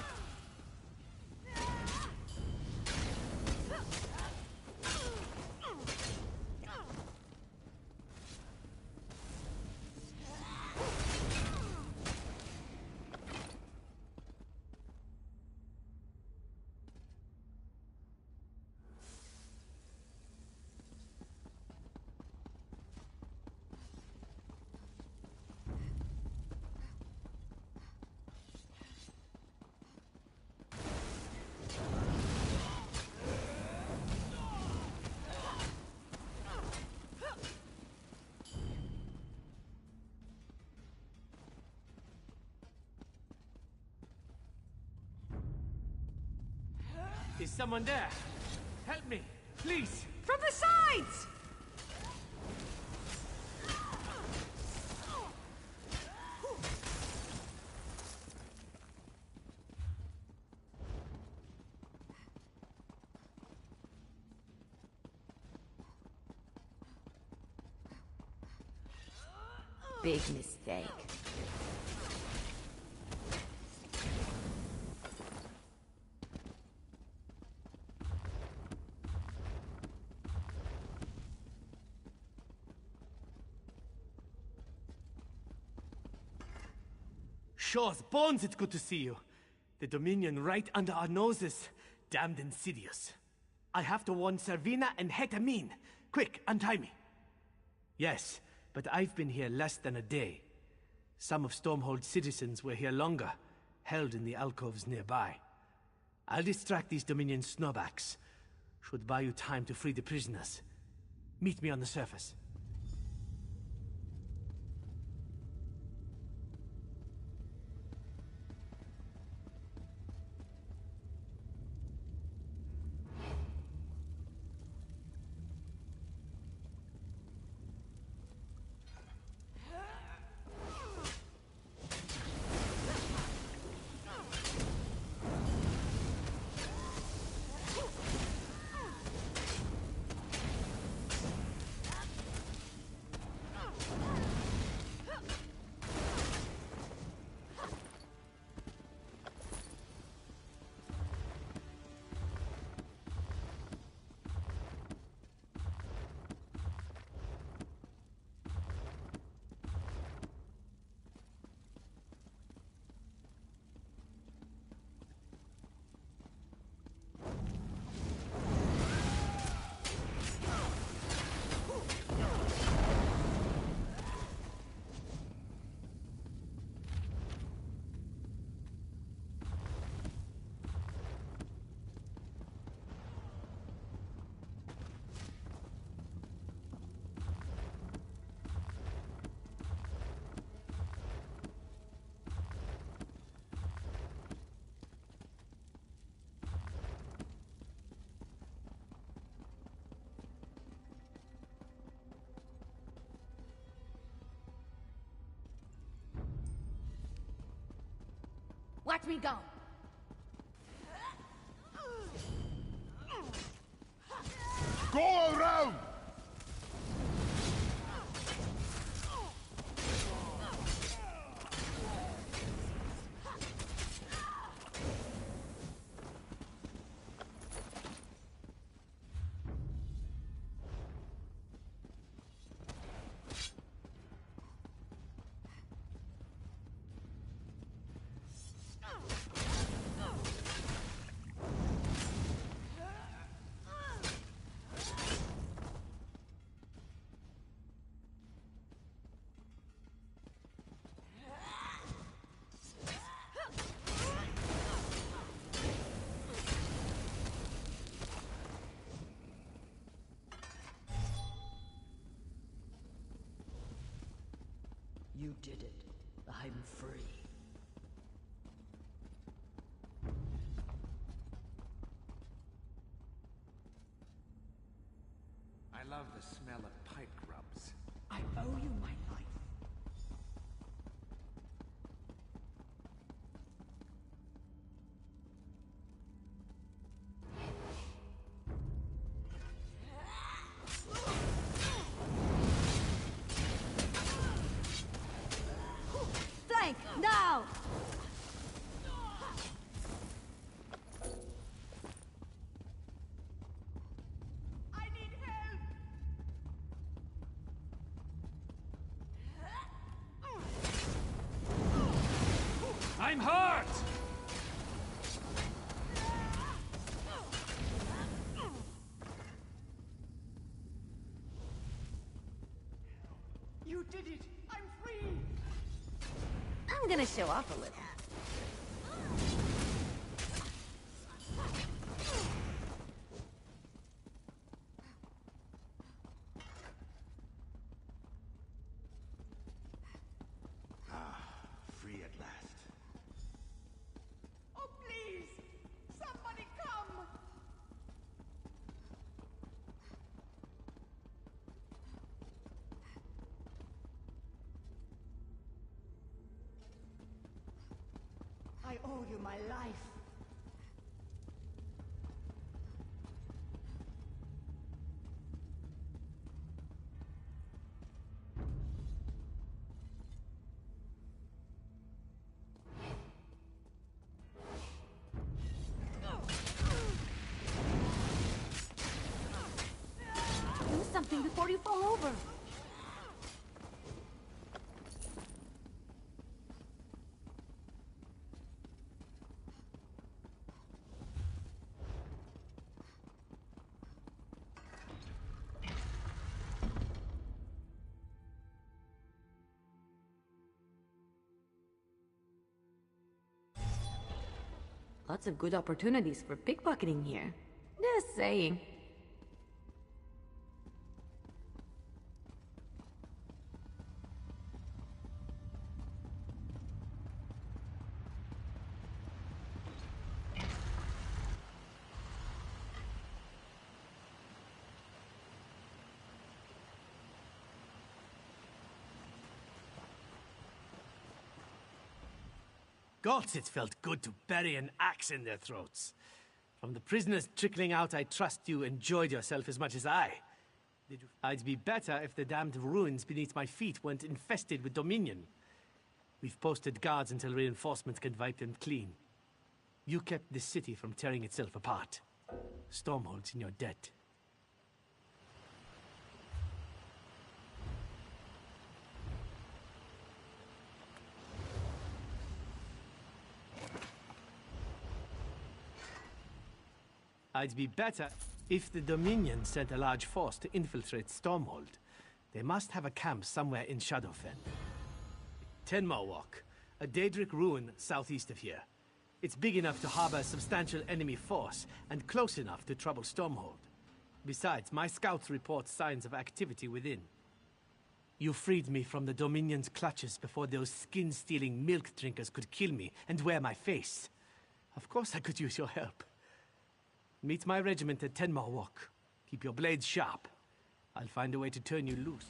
Is someone there? Help me, please! From the sides! Big mistake. Shaw's bones, it's good to see you. The Dominion right under our noses. Damned insidious. I have to warn Servina and Hetamin. Quick, untie me. Yes, but I've been here less than a day. Some of Stormhold's citizens were here longer. held in the alcoves nearby. I'll distract these Dominion snowbacks. Should buy you time to free the prisoners. Meet me on the surface. Watch me go! Go around! You did it. I'm free. I love the smell of pike grubs. I owe you my life. Flank, now! I'm hurt! You did it! I'm free! I'm gonna show off a little. Free at last. Oh, please! Somebody come! I owe you my life. Do something before you fall over. Lots of good opportunities for pickpocketing here. Just saying. Gods, it felt good to bury an axe in their throats. From the prisoners trickling out, I trust you enjoyed yourself as much as I. I'd be better if the damned ruins beneath my feet weren't infested with Dominion. We've posted guards until reinforcements can wipe them clean. You kept this city from tearing itself apart. Stormhold's in your debt. I'd be better if the Dominion sent a large force to infiltrate Stormhold. They must have a camp somewhere in Shadowfen. Tenmarwalk, a Daedric ruin southeast of here. It's big enough to harbor a substantial enemy force, and close enough to trouble Stormhold. Besides, my scouts report signs of activity within. You freed me from the Dominion's clutches before those skin-stealing milk drinkers could kill me and wear my face. Of course I could use your help. Meet my regiment at Tenmarwalk. Keep your blades sharp. I'll find a way to turn you loose.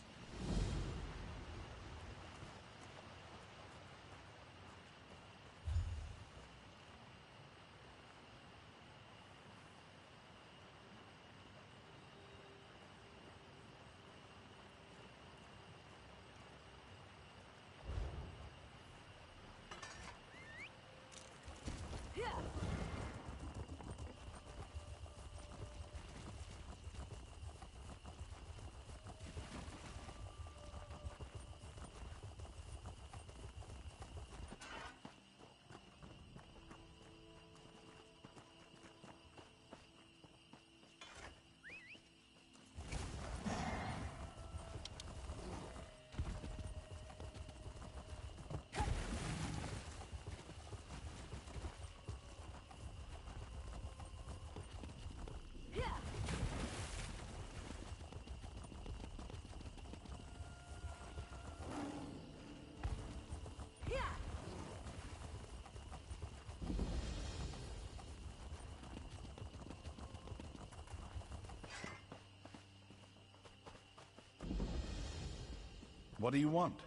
What do you want?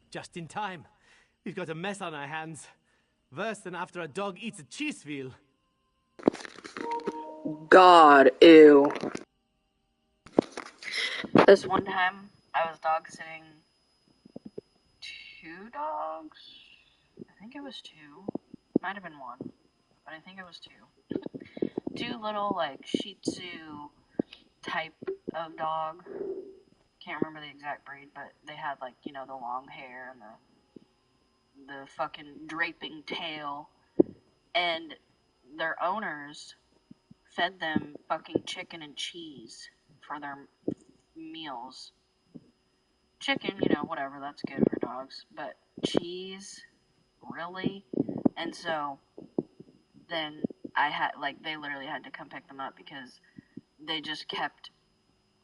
Just in time. We've got a mess on our hands. Worse than after a dog eats a cheese wheel. God, ew. This one time, I was dog sitting 2 dogs? I think it was 2. Might have been 1, but I think it was 2. 2 little, like, Shih Tzu type of dog. Can't remember the exact breed, but they had, like, you know, the long hair and the fucking draping tail. And their owners fed them fucking chicken and cheese for their meals. Chicken, you know, whatever, that's good for dogs. But cheese, really? And so then I had, like, they literally had to come pick them up because they just kept,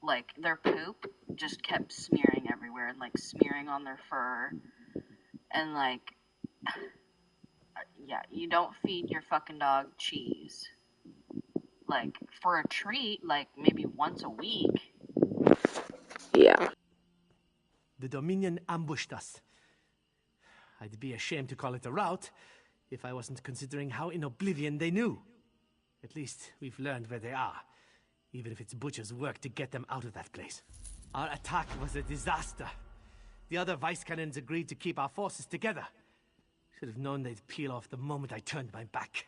like, their poop just kept smearing everywhere and, like, smearing on their fur. And, like, yeah, you don't feed your fucking dog cheese. Like, for a treat, like, maybe once a week. Yeah. The Dominion ambushed us. I'd be ashamed to call it a rout if I wasn't considering how in oblivion they knew. At least we've learned where they are, even if it's Butcher's work to get them out of that place. Our attack was a disaster. The other vice cannons agreed to keep our forces together. Should have known they'd peel off the moment I turned my back.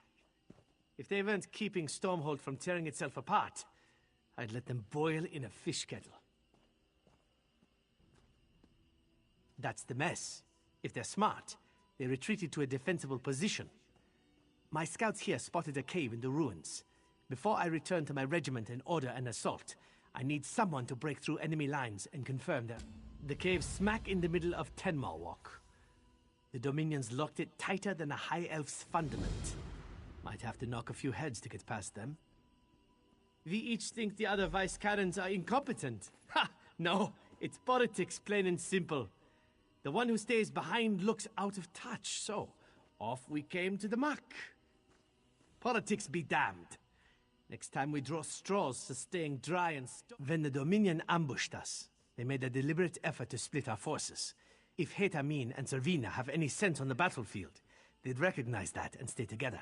If they weren't keeping Stormhold from tearing itself apart, I'd let them boil in a fish kettle. That's the mess. If they're smart, they retreated to a defensible position. My scouts here spotted a cave in the ruins. Before I return to my regiment and order an assault, I need someone to break through enemy lines and confirm that the cave's smack in the middle of Tenmarwalk. The Dominion's locked it tighter than a High Elf's fundament. Might have to knock a few heads to get past them. We each think the other Vice Canons are incompetent. Ha! No, it's politics, plain and simple. The one who stays behind looks out of touch, so off we came to the muck. Politics be damned. Next time we draw straws for staying dry and when the Dominion ambushed us, they made a deliberate effort to split our forces. If Het Amin and Servina have any sense on the battlefield, they'd recognize that and stay together.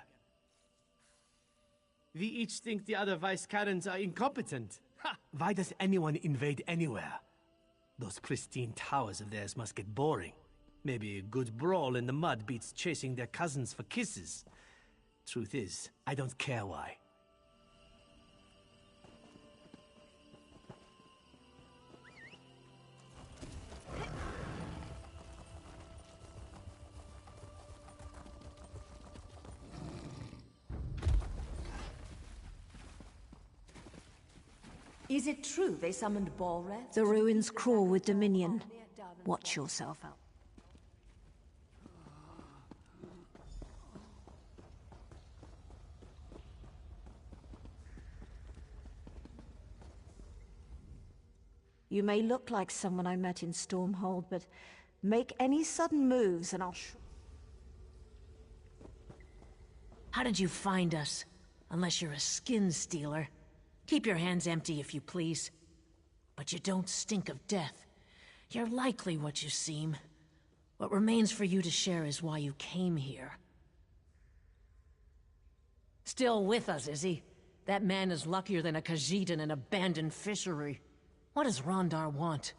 We each think the other Vice Canons are incompetent. Ha! Why does anyone invade anywhere? Those pristine towers of theirs must get boring. Maybe a good brawl in the mud beats chasing their cousins for kisses. Truth is, I don't care why. Is it true they summoned Balreth? The ruins crawl with Dominion. Watch yourself out. You may look like someone I met in Stormhold, but make any sudden moves and I'll How did you find us? Unless you're a skin stealer. Keep your hands empty, if you please. But you don't stink of death. You're likely what you seem. What remains for you to share is why you came here. Still with us, is he? That man is luckier than a Khajiit in an abandoned fishery. What does Rondar want?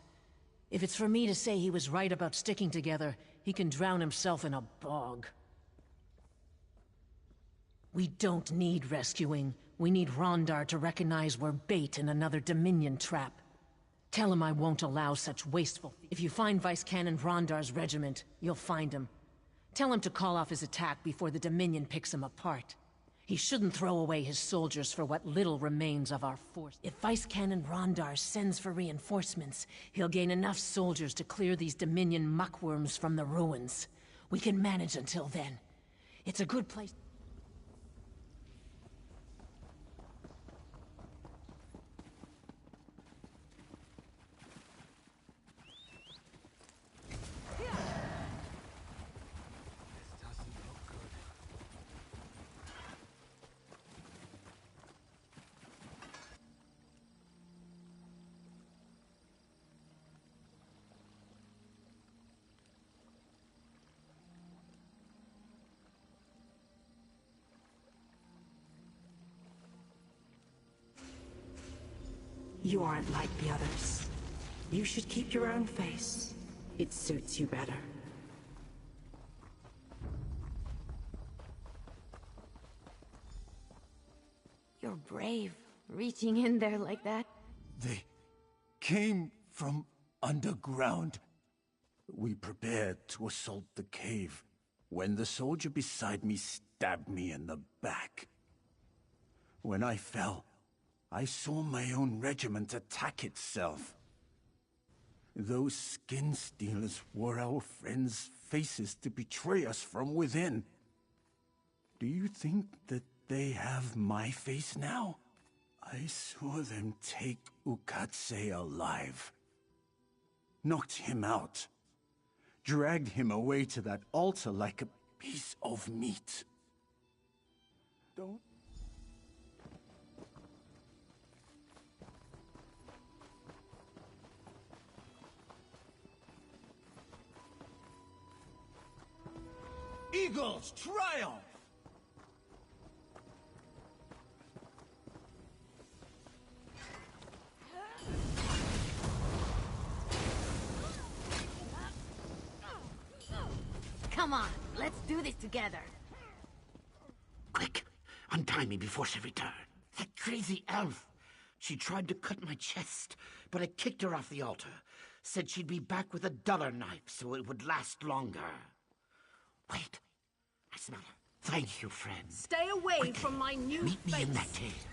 If it's for me to say he was right about sticking together, he can drown himself in a bog. We don't need rescuing. We need Rondar to recognize we're bait in another Dominion trap. Tell him I won't allow such wasteful... If you find Vice Canon Rondar's regiment, you'll find him. Tell him to call off his attack before the Dominion picks him apart. He shouldn't throw away his soldiers for what little remains of our force. If Vice Canon Rondar sends for reinforcements, he'll gain enough soldiers to clear these Dominion muckworms from the ruins. We can manage until then. It's a good place... You aren't like the others. You should keep your own face. It suits you better. You're brave, reaching in there like that. They came from underground. We prepared to assault the cave when the soldier beside me stabbed me in the back. When I fell, I saw my own regiment attack itself. Those skin stealers wore our friends' faces to betray us from within. Do you think that they have my face now? I saw them take Ukatse alive. Knocked him out. Dragged him away to that altar like a piece of meat. Don't... Eagles triumph! Come on, let's do this together. Quick, untie me before she returns. That crazy elf. She tried to cut my chest, but I kicked her off the altar. Said she'd be back with a duller knife so it would last longer. Wait, I smell her. Thank you, friend. Stay away Quick, from my new meet me face. in that cave.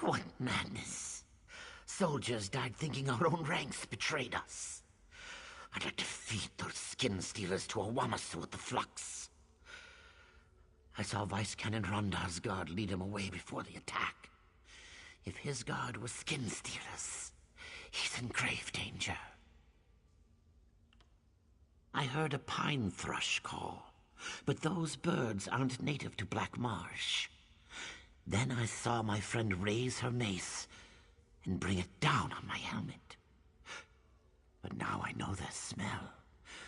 What madness. Soldiers died thinking our own ranks betrayed us. I'd like to feed those skin stealers to a Wamasu at the Flux. I saw Vice Canon Rondar's guard lead him away before the attack. If his guard was skin stealers, he's in grave danger. I heard a pine thrush call, but those birds aren't native to Black Marsh. Then I saw my friend raise her mace and bring it down on my helmet. But now I know their smell,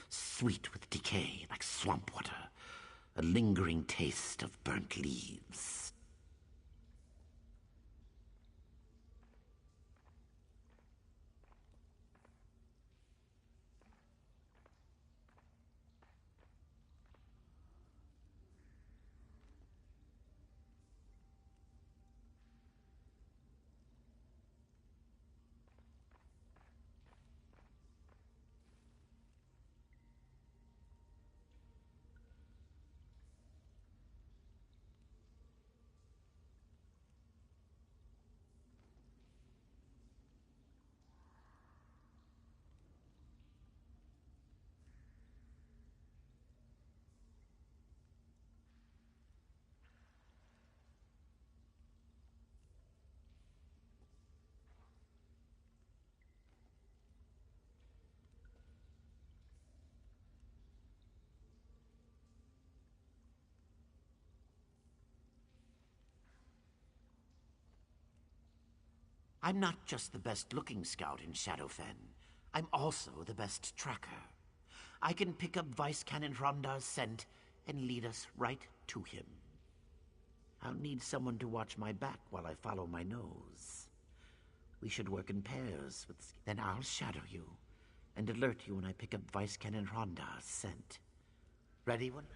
sweet with decay like swamp water, a lingering taste of burnt leaves. I'm not just the best-looking scout in Shadowfen. I'm also the best tracker. I can pick up Vice Canon Rondar's scent and lead us right to him. I'll need someone to watch my back while I follow my nose. We should work in pairs. Then I'll shadow you and alert you when I pick up Vice Canon Rondar's scent. Ready one?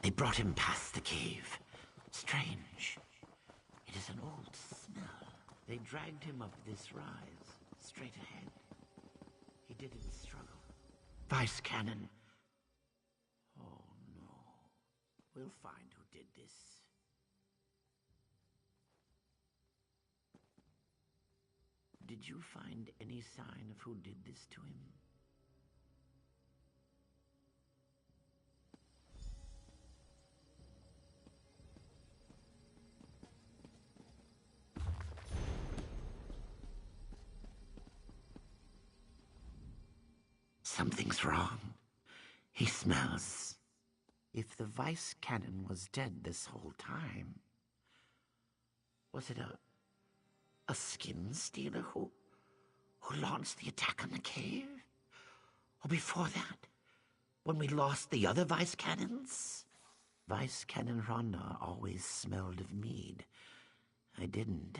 They brought him past the cave. Strange. It is an old smell. They dragged him up this rise, straight ahead. He didn't struggle. Vice Canon. Oh no. We'll find who did this. Did you find any sign of who did this to him? Something's wrong. He smells. If the Vice Canon was dead this whole time, was it a skin stealer who launched the attack on the cave? Or before that, when we lost the other Vice Canons? Vice Canon Rondar always smelled of mead. I didn't.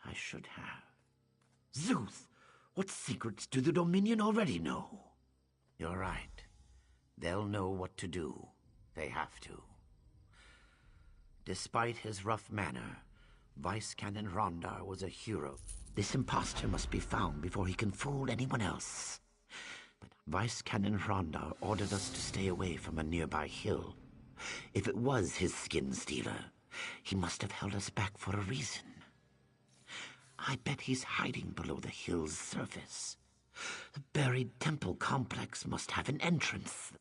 I should have. Zeus! What secrets do the Dominion already know? You're right. They'll know what to do. They have to. Despite his rough manner, Vice Canon Rondar was a hero. This impostor must be found before he can fool anyone else. But Vice Canon Rondar ordered us to stay away from a nearby hill. If it was his skin stealer, he must have held us back for a reason. I bet he's hiding below the hill's surface. The buried temple complex must have an entrance.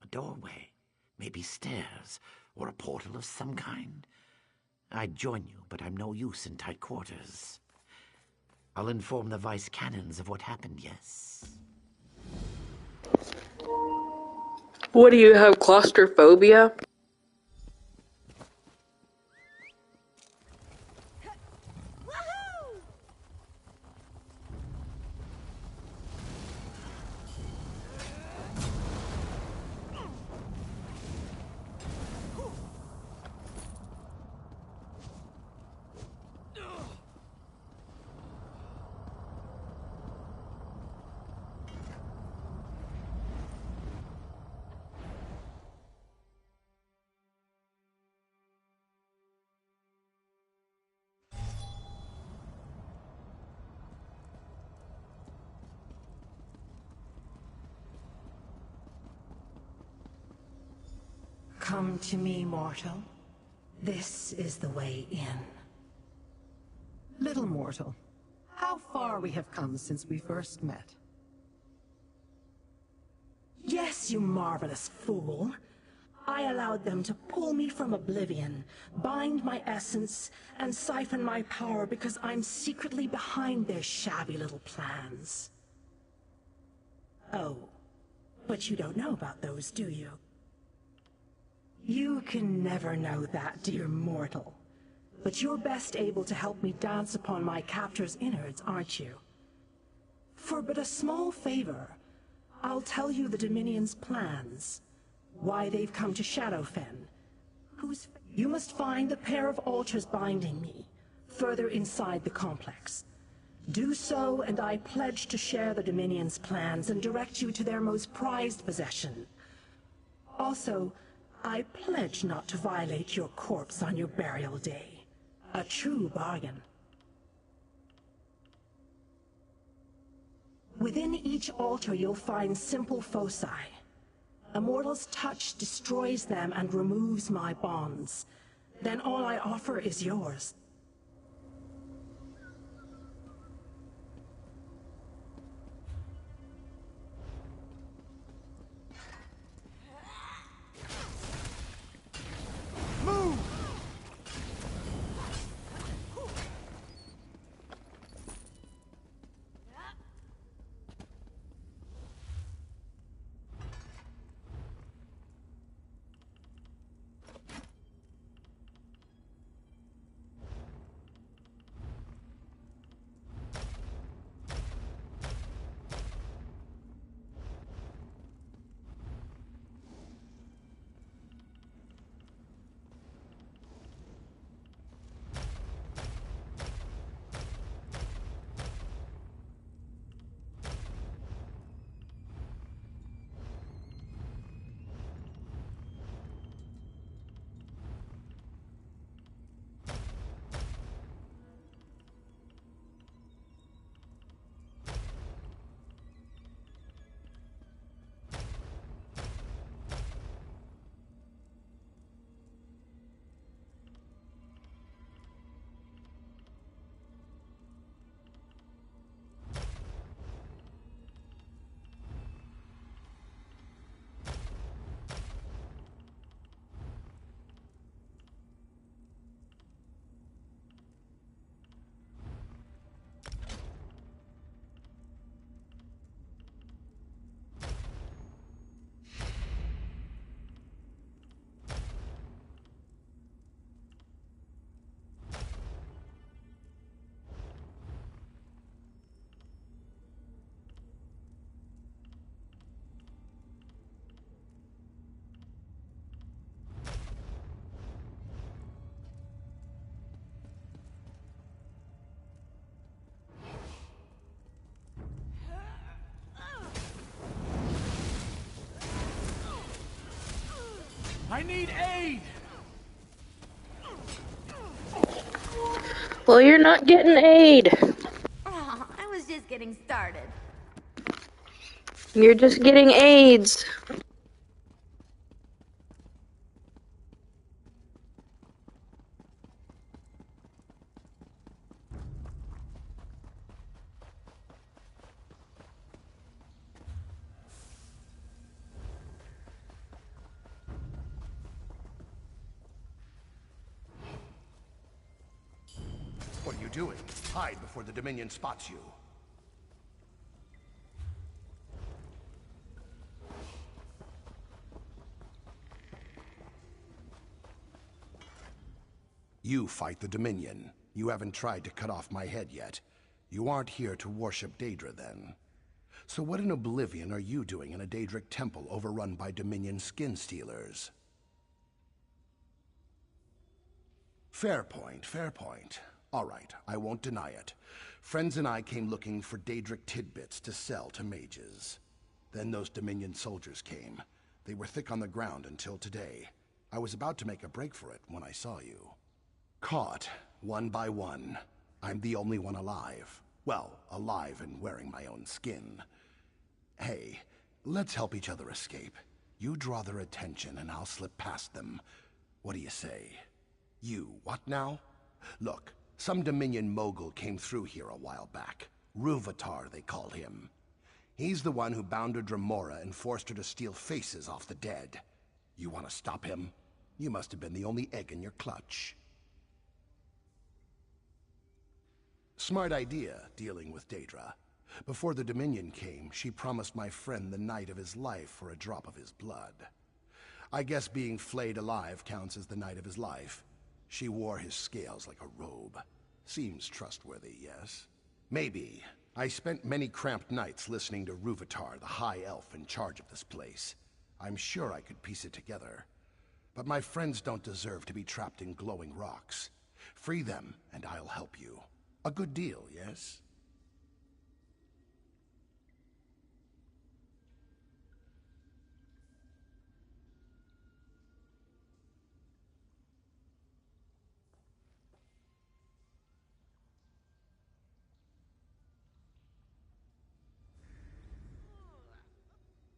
A doorway, maybe stairs, or a portal of some kind. I'd join you, but I'm no use in tight quarters. I'll inform the Vice Canons of what happened, yes. What, do you have claustrophobia? Come to me, mortal. This is the way in. Little mortal, how far we have come since we first met. Yes, you marvelous fool. I allowed them to pull me from oblivion, bind my essence, and siphon my power because I'm secretly behind their shabby little plans. Oh, but you don't know about those, do you? You can never know that, dear mortal. But you're best able to help me dance upon my captor's innards, aren't you? For but a small favor, I'll tell you the Dominion's plans. Why they've come to Shadowfen. You must find the pair of altars binding me, further inside the complex. Do so, and I pledge to share the Dominion's plans and direct you to their most prized possession. Also, I pledge not to violate your corpse on your burial day. A true bargain. Within each altar you'll find simple foci. A mortal's touch destroys them and removes my bonds. Then all I offer is yours. Move! I need aid! Well, you're not getting aid. Oh, I was just getting started. You're just getting AIDS. What are you doing? Hide before the Dominion spots you. You fight the Dominion. You haven't tried to cut off my head yet. You aren't here to worship Daedra, then. So what in Oblivion are you doing in a Daedric temple overrun by Dominion skin stealers? Fair point, fair point. All right, I won't deny it. Friends and I came looking for Daedric tidbits to sell to mages. Then those Dominion soldiers came. They were thick on the ground until today. I was about to make a break for it when I saw you. Caught, one by one. I'm the only one alive. Well, alive and wearing my own skin. Hey, let's help each other escape. You draw their attention and I'll slip past them. What do you say? You, what now? Look, some Dominion mogul came through here a while back. Ruvatar, they called him. He's the one who bound her Dremora and forced her to steal faces off the dead. You want to stop him? You must have been the only egg in your clutch. Smart idea, dealing with Daedra. Before the Dominion came, she promised my friend the night of his life for a drop of his blood. I guess being flayed alive counts as the night of his life. She wore his scales like a robe. Seems trustworthy, yes? Maybe. I spent many cramped nights listening to Ruvatar, the High Elf in charge of this place. I'm sure I could piece it together. But my friends don't deserve to be trapped in glowing rocks. Free them, and I'll help you. A good deal, yes?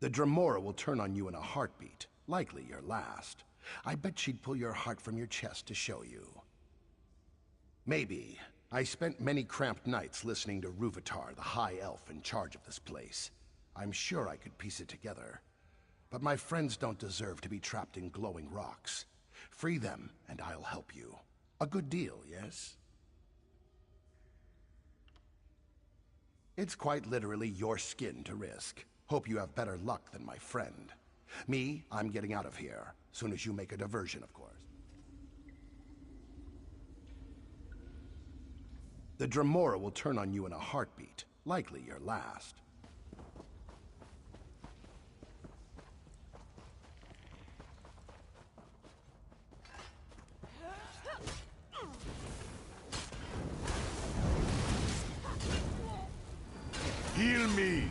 The Dremora will turn on you in a heartbeat, likely your last. I bet she'd pull your heart from your chest to show you. Maybe. I spent many cramped nights listening to Ruvatar, the High Elf in charge of this place. I'm sure I could piece it together. But my friends don't deserve to be trapped in glowing rocks. Free them, and I'll help you. A good deal, yes? It's quite literally your skin to risk. Hope you have better luck than my friend. Me, I'm getting out of here. Soon as you make a diversion, of course. The Dremora will turn on you in a heartbeat, likely your last. Heal me!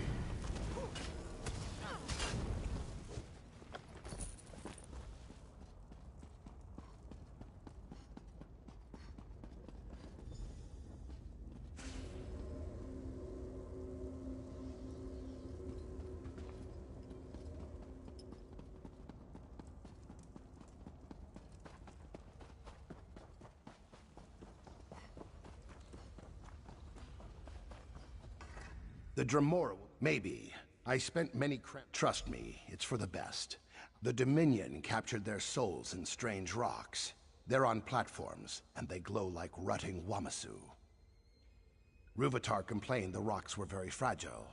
The Dremora will... Maybe. I spent many Trust me, it's for the best. The Dominion captured their souls in strange rocks. They're on platforms, and they glow like rutting Wamasu. Ruvatar complained the rocks were very fragile.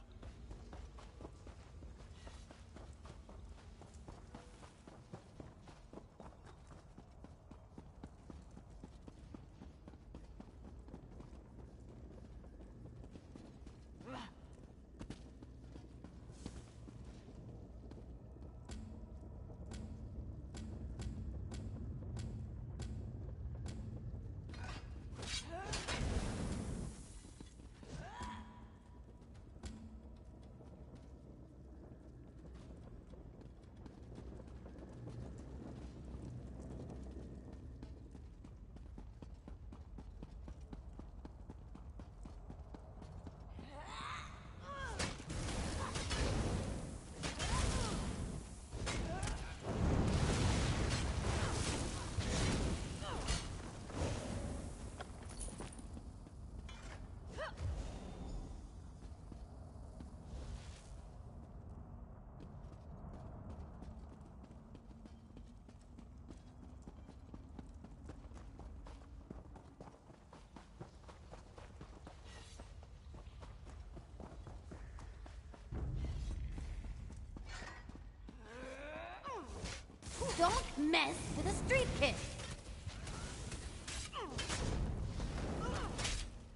Don't mess with a street kid!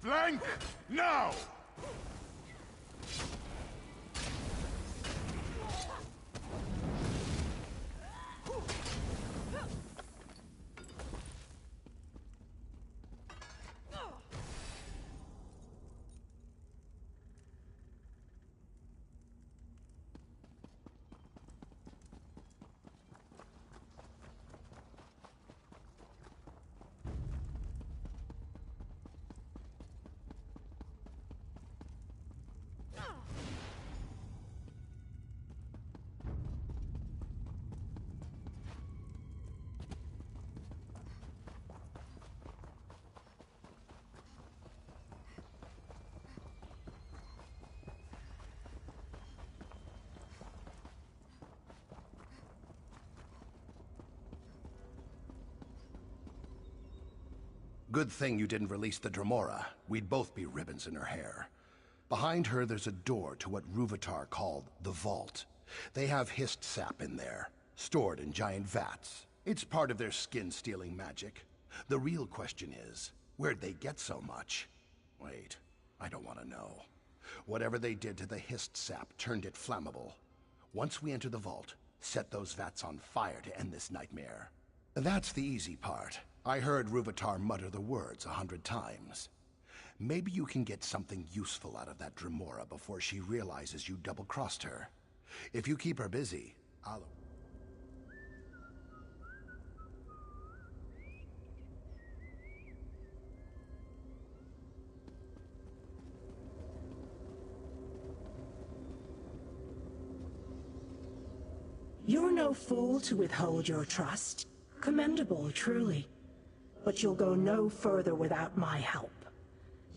Flank! Now! Good thing you didn't release the Dremora. We'd both be ribbons in her hair. Behind her, there's a door to what Ruvatar called the Vault. They have hist sap in there, stored in giant vats. It's part of their skin-stealing magic. The real question is, where'd they get so much? Wait, I don't want to know. Whatever they did to the hist sap turned it flammable. Once we enter the vault, set those vats on fire to end this nightmare. That's the easy part. I heard Ruvatar mutter the words 100 times. Maybe you can get something useful out of that Dremora before she realizes you double-crossed her. If you keep her busy, I'll... You're no fool to withhold your trust. Commendable, truly. But you'll go no further without my help.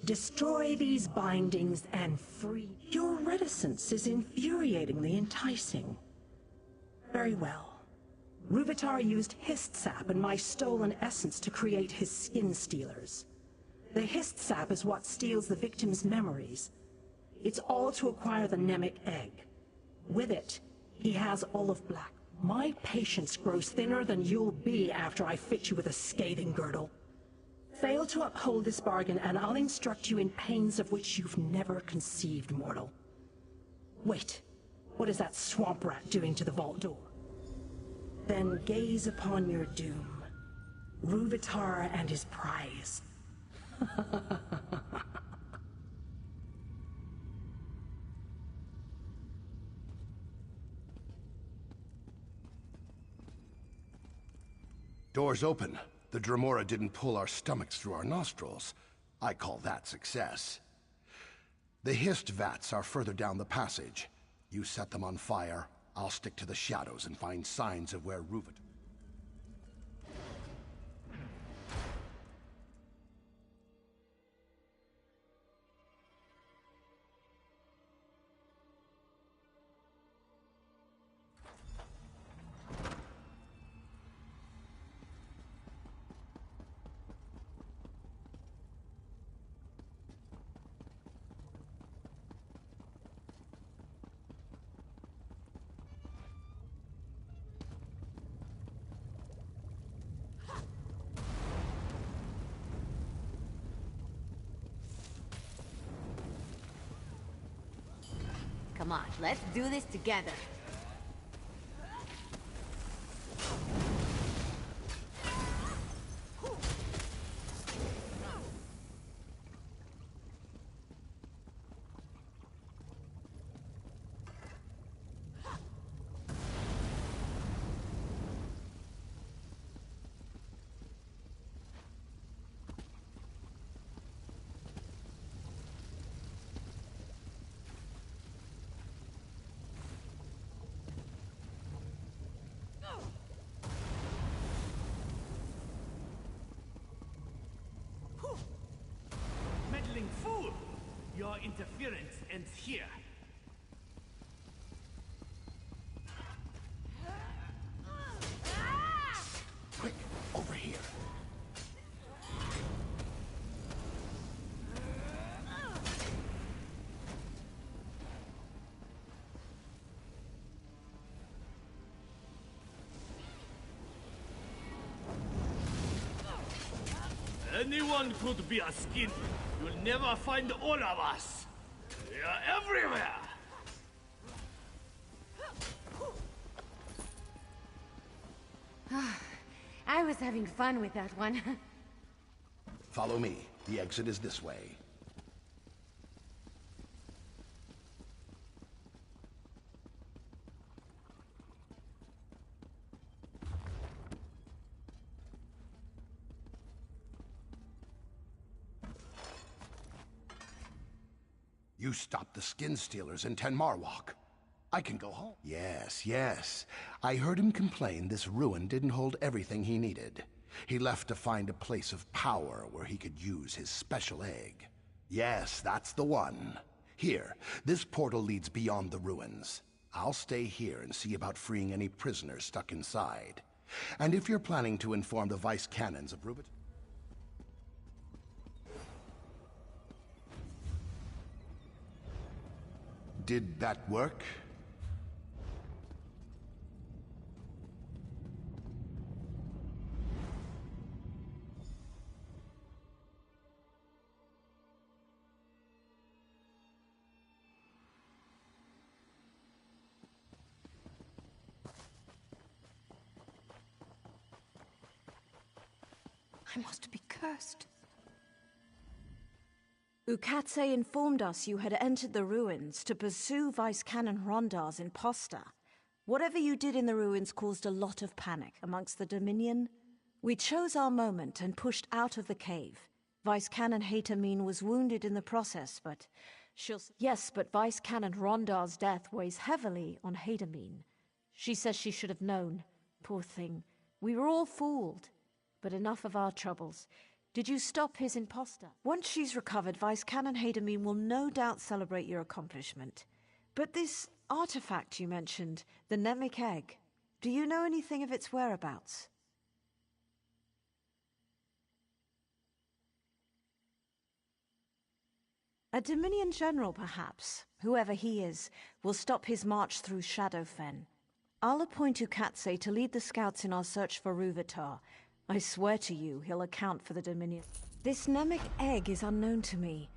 Destroy these bindings and free... Your reticence is infuriatingly enticing. Very well. Ruvatar used hist sap and my stolen essence to create his skin stealers. The hist sap is what steals the victim's memories. It's all to acquire the Nemec egg. With it, he has all of Black. My patience grows thinner than you'll be after I fit you with a scathing girdle. Fail to uphold this bargain, and I'll instruct you in pains of which you've never conceived, mortal. Wait, what is that swamp rat doing to the vault door? Then gaze upon your doom. Ruvatar and his prize. Door's open. The Dremora didn't pull our stomachs through our nostrils. I call that success. The hist vats are further down the passage. You set them on fire, I'll stick to the shadows and find signs of where Ruvatar... Come on, let's do this together. Meddling fool! Your interference ends here. Quick, over here. Anyone could be a skin. You'll never find all of us. We are everywhere. I was having fun with that one. Follow me. The exit is this way. You stopped the skin stealers in Ten Marwalk. I can go home. Yes, yes. I heard him complain this ruin didn't hold everything he needed. He left to find a place of power where he could use his special egg. Yes, that's the one. Here, this portal leads beyond the ruins. I'll stay here and see about freeing any prisoners stuck inside. And if you're planning to inform the Vice Canons of Ruvatar... did that work? I must be cursed. Ukatse informed us you had entered the ruins to pursue Vice Canon Rondar's imposter. Whatever you did in the ruins caused a lot of panic amongst the Dominion. We chose our moment and pushed out of the cave. Vice Canon Hatamine was wounded in the process, but Yes, but Vice Canon Rondar's death weighs heavily on Hatamine. She says she should have known. Poor thing. We were all fooled. But enough of our troubles. Did you stop his imposter? Once she's recovered, Vice Canon Hatamine will no doubt celebrate your accomplishment. But this artifact you mentioned, the Nemic Egg, do you know anything of its whereabouts? A Dominion general, perhaps, whoever he is, will stop his march through Shadowfen. I'll appoint Ukatse to lead the scouts in our search for Rúvitar. I swear to you, he'll account for the Dominion. This Nemic Egg is unknown to me.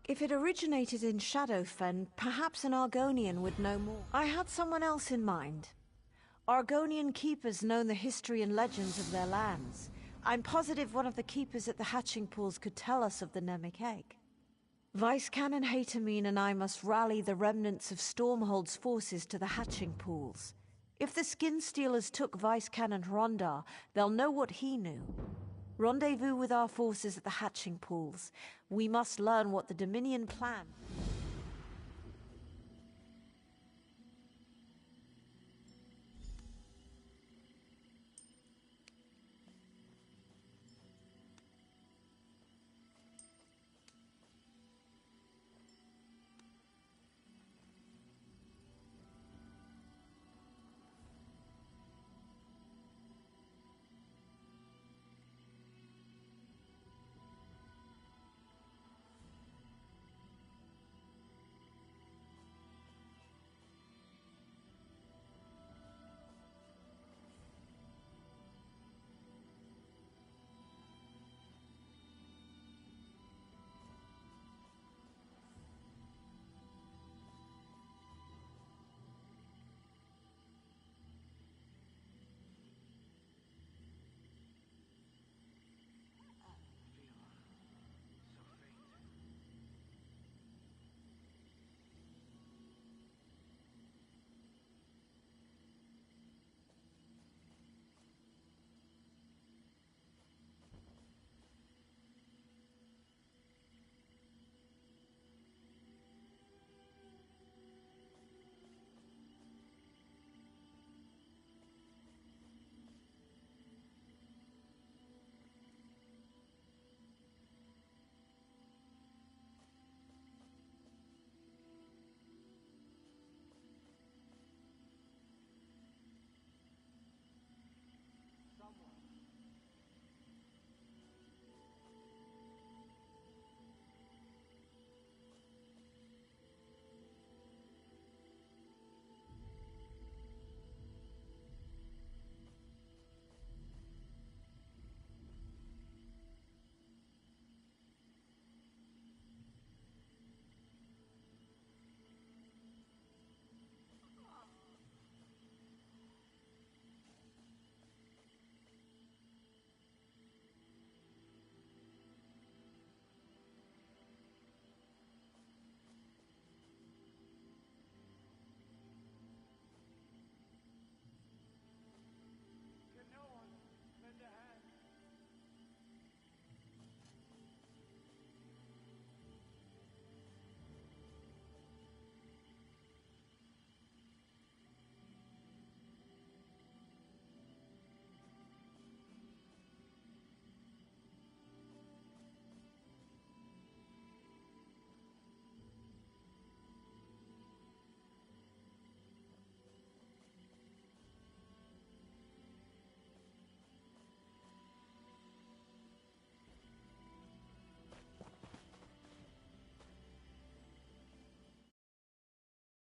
If it originated in Shadowfen, perhaps an Argonian would know more. I had someone else in mind. Argonian keepers know the history and legends of their lands. I'm positive one of the keepers at the hatching pools could tell us of the Nemic Egg. Vice Canon Hatamine and I must rally the remnants of Stormhold's forces to the hatching pools. If the Skin Stealers took Vice Canon Rondar, they'll know what he knew. Rendezvous with our forces at the hatching pools. We must learn what the Dominion plan.